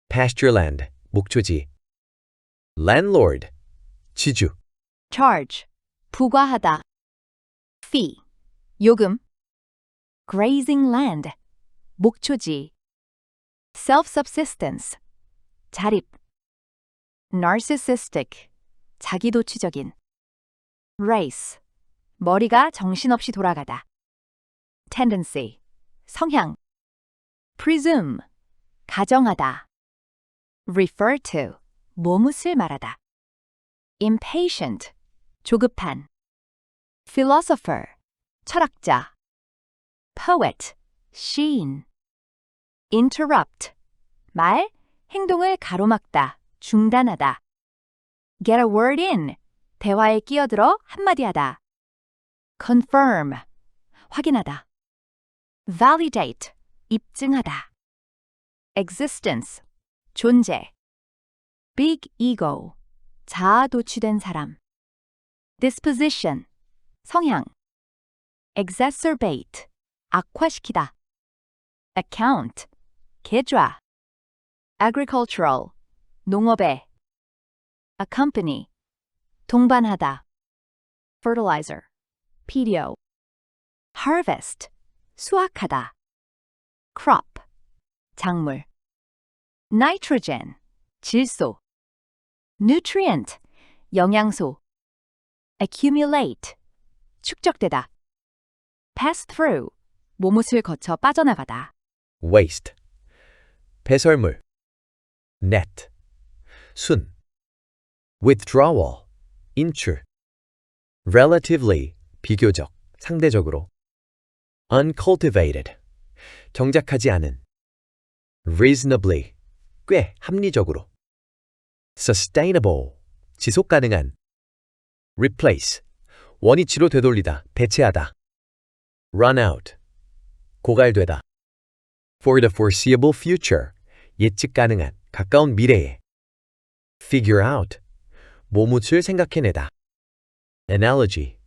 pastureland, 목초지. landlord, 지주. charge, 부과하다. fee, 요금. grazing land, 목초지. self-subsistence, 자립. narcissistic, 자기도취적인. race, 머리가 정신없이 돌아가다. tendency, 성향. presume, 가정하다. refer to, 뭐뭇을 말하다. impatient, 조급한. philosopher, 철학자. poet, 시인. interrupt, 말, 행동을 가로막다, 중단하다. get a word in, 대화에 끼어들어 한마디 하다. confirm, 확인하다. validate, 입증하다. existence, 존재. big ego, 자아도취된 사람. disposition, 성향. exacerbate, 악화시키다. account, 계좌. agricultural, 농업에. accompany, 동반하다. fertilizer, 비료. harvest, 수확하다. crop, 작물. nitrogen, 질소. nutrient, 영양소. accumulate, 축적되다. pass through, 모못을 거쳐 빠져나가다. waste, 배설물. net, 순. withdrawal, 인출. relatively, 비교적, 상대적으로. uncultivated, 정작하지 않은. reasonably, 꽤 합리적으로. sustainable, 지속 가능한. replace, 원위치로 되돌리다, 대체하다. run out, 고갈되다. for the foreseeable future, 예측 가능한, 가까운 미래에. figure out, 모못을 생각해내다. analogy,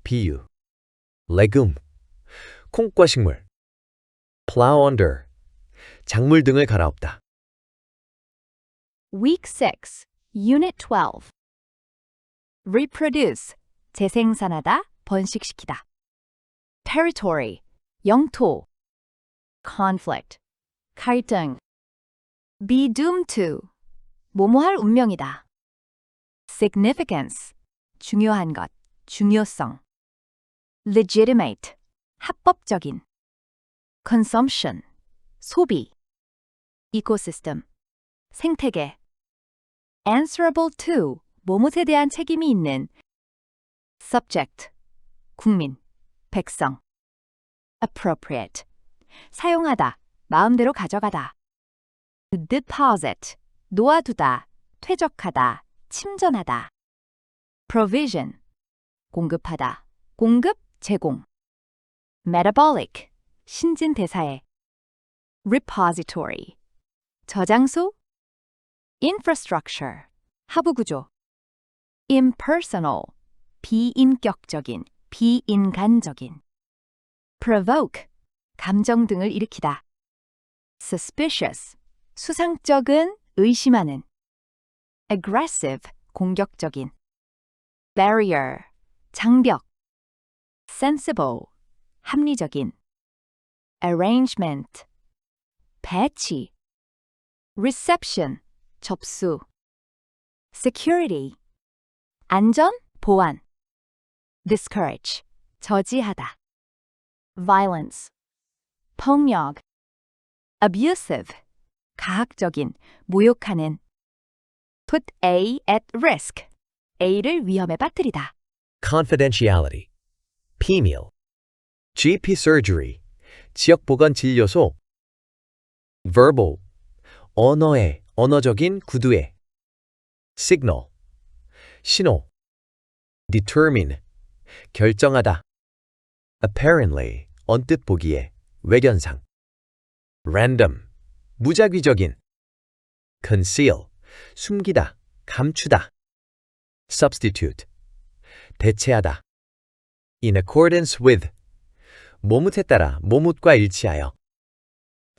비유. legume, 콩과 식물. plow under, 작물 등을 갈아엎다. Week 6, Unit 12. Reproduce, 재생산하다, 번식시키다. Territory, 영토. Conflict, 갈등. be doomed to, 뭐뭐할 운명이다. significance, 중요한 것, 중요성. legitimate, 합법적인. consumption, 소비. ecosystem, 생태계. answerable to, 뭐뭇에 대한 책임이 있는. subject, 국민, 백성. appropriate, 사용하다, 마음대로 가져가다. deposit, 놓아두다, 퇴적하다, 침전하다. provision, 공급하다, 공급, 제공. metabolic, 신진대사에. repository, 저장소. infrastructure, 하부구조. impersonal, 비인격적인, 비인간적인. provoke, 감정 등을 일으키다. suspicious, 수상쩍은, 의심하는. aggressive, 공격적인. barrier, 장벽. sensible, 합리적인. arrangement, 배치. reception, 접수. security, 안전, 보안. discourage, 저지하다. violence, 폭력. abusive, 가학적인, 모욕하는. put A at risk, A를 위험에 빠뜨리다. confidentiality, 비밀. GP surgery, 지역보건진료소. verbal, 언어의, 언어적인 구두에. signal, 신호. determine, 결정하다. apparently, 언뜻 보기에, 외견상. random, 무작위적인. conceal, 숨기다, 감추다. substitute, 대체하다. in accordance with, 모뭇에 따라, 모뭇과 일치하여.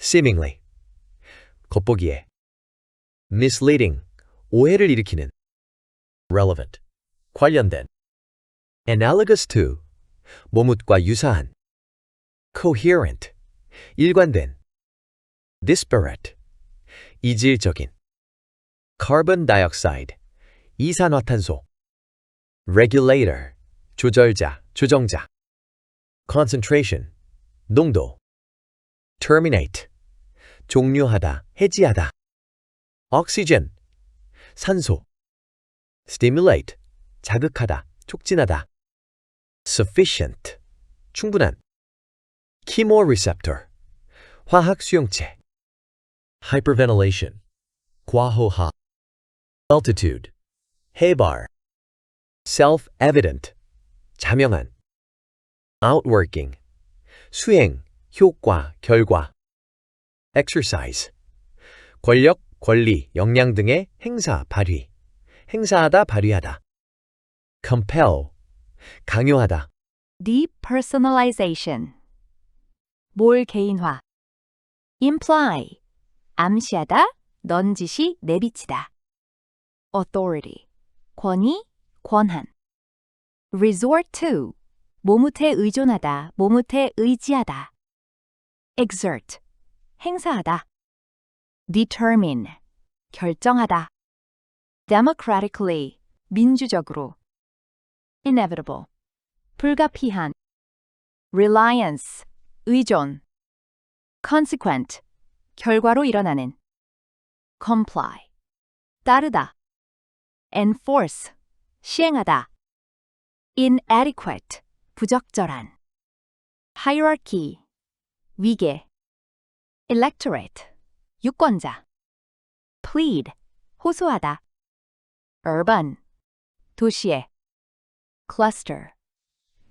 seemingly, 겉보기에. misleading, 오해를 일으키는. relevant, 관련된. analogous to, 모뭇과 유사한. coherent, 일관된. disparate, 이질적인. carbon dioxide, 이산화탄소. regulator, 조절자, 조정자. concentration, 농도. terminate, 종료하다, 해지하다. oxygen, 산소. stimulate, 자극하다, 촉진하다. sufficient, 충분한. chemoreceptor, 화학 수용체. hyperventilation, 과호하. altitude, 해발. self-evident, 자명한. outworking, 수행, 효과, 결과. exercise, 권력, 권리, 역량 등의 행사, 발휘. 행사하다, 발휘하다. compel, 강요하다. depersonalization, 몰 개인화. imply, 암시하다, 넌지시, 내비치다. authority, 권위, 권한. resort to, 모뭇에 의존하다, 모뭇에 의지하다. exert, 행사하다. determine, 결정하다. democratically, 민주적으로. inevitable, 불가피한. reliance, 의존. consequent, 결과로 일어나는. comply, 따르다. enforce, 시행하다. inadequate, 부적절한. hierarchy, 위계. electorate, 유권자. plead, 호소하다. urban, 도시에. cluster,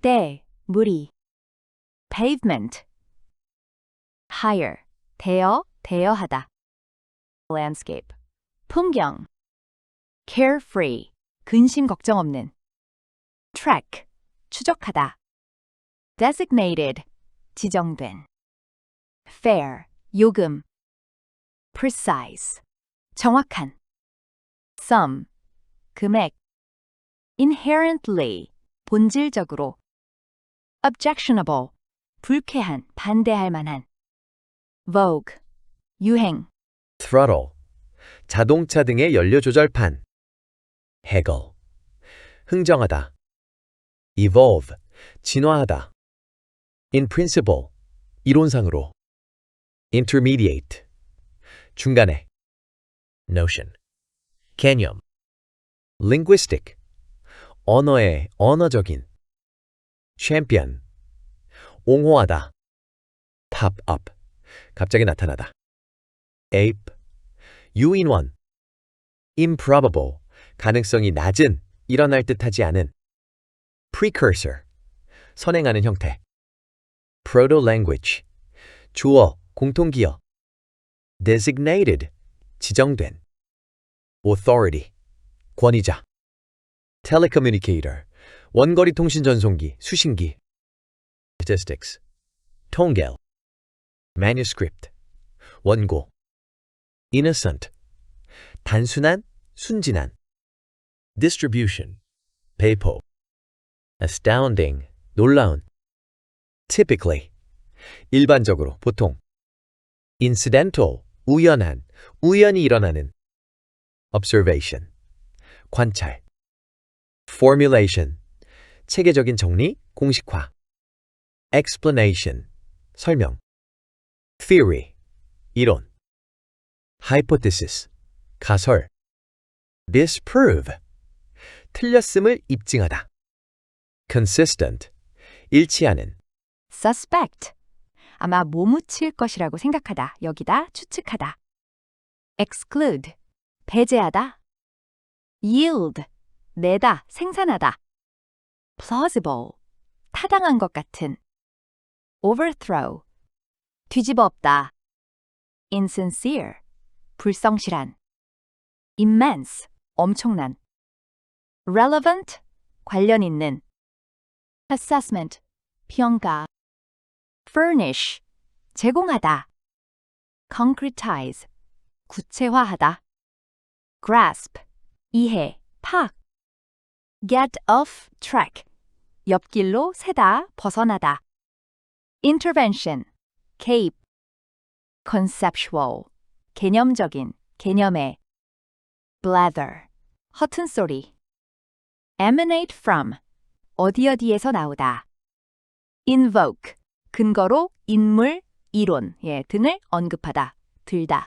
때, 무리. pavement, hire, 대여하다. landscape, 풍경. carefree, 근심 걱정 없는. track, 추적하다. designated, 지정된. fare, 요금. precise, 정확한. sum, 금액. inherently, 본질적으로. objectionable, 불쾌한, 반대할 만한. vogue, 유행, throttle, 자동차 등의 연료 조절판. 해걸, 흥정하다. evolve, 진화하다. in principle, 이론상으로. intermediate, 중간에. notion, 개념. linguistic, 언어의 언어적인. champion, 옹호하다. pop up, 갑자기 나타나다. ape, 유인원. improbable, 가능성이 낮은, 일어날 듯하지 않은. precursor, 선행하는 형태. proto-language, 주어, 공통기여. designated, 지정된. authority, 권위자. telecommunicator, 원거리 통신 전송기, 수신기. statistics, 통계. manuscript, 원고. innocent, 단순한, 순진한. distribution, 배포. astounding, 놀라운. typically, 일반적으로, 보통. incidental, 우연한, 우연히 일어나는. observation, 관찰. formulation, 체계적인 정리, 공식화. explanation, 설명. theory, 이론. hypothesis, 가설. disprove, 틀렸음을 입증하다. consistent, 일치하는. suspect, 아마 뭐 묻힐 것이라고 생각하다, 여기다 추측하다. exclude, 배제하다. yield, 내다, 생산하다. plausible, 타당한 것 같은. overthrow, 뒤집어 엎다. insincere, 불성실한. immense, 엄청난. relevant, 관련 있는. assessment, 평가. furnish, 제공하다. concretize, 구체화하다. grasp, 이해, 파악. get off track, 옆길로 새다, 벗어나다. intervention, 개입. conceptual, 개념적인, 개념의. blather, 허튼 소리. emanate from, 어디어디에서 나오다. invoke, 근거로 인물, 이론 등을 언급하다, 들다.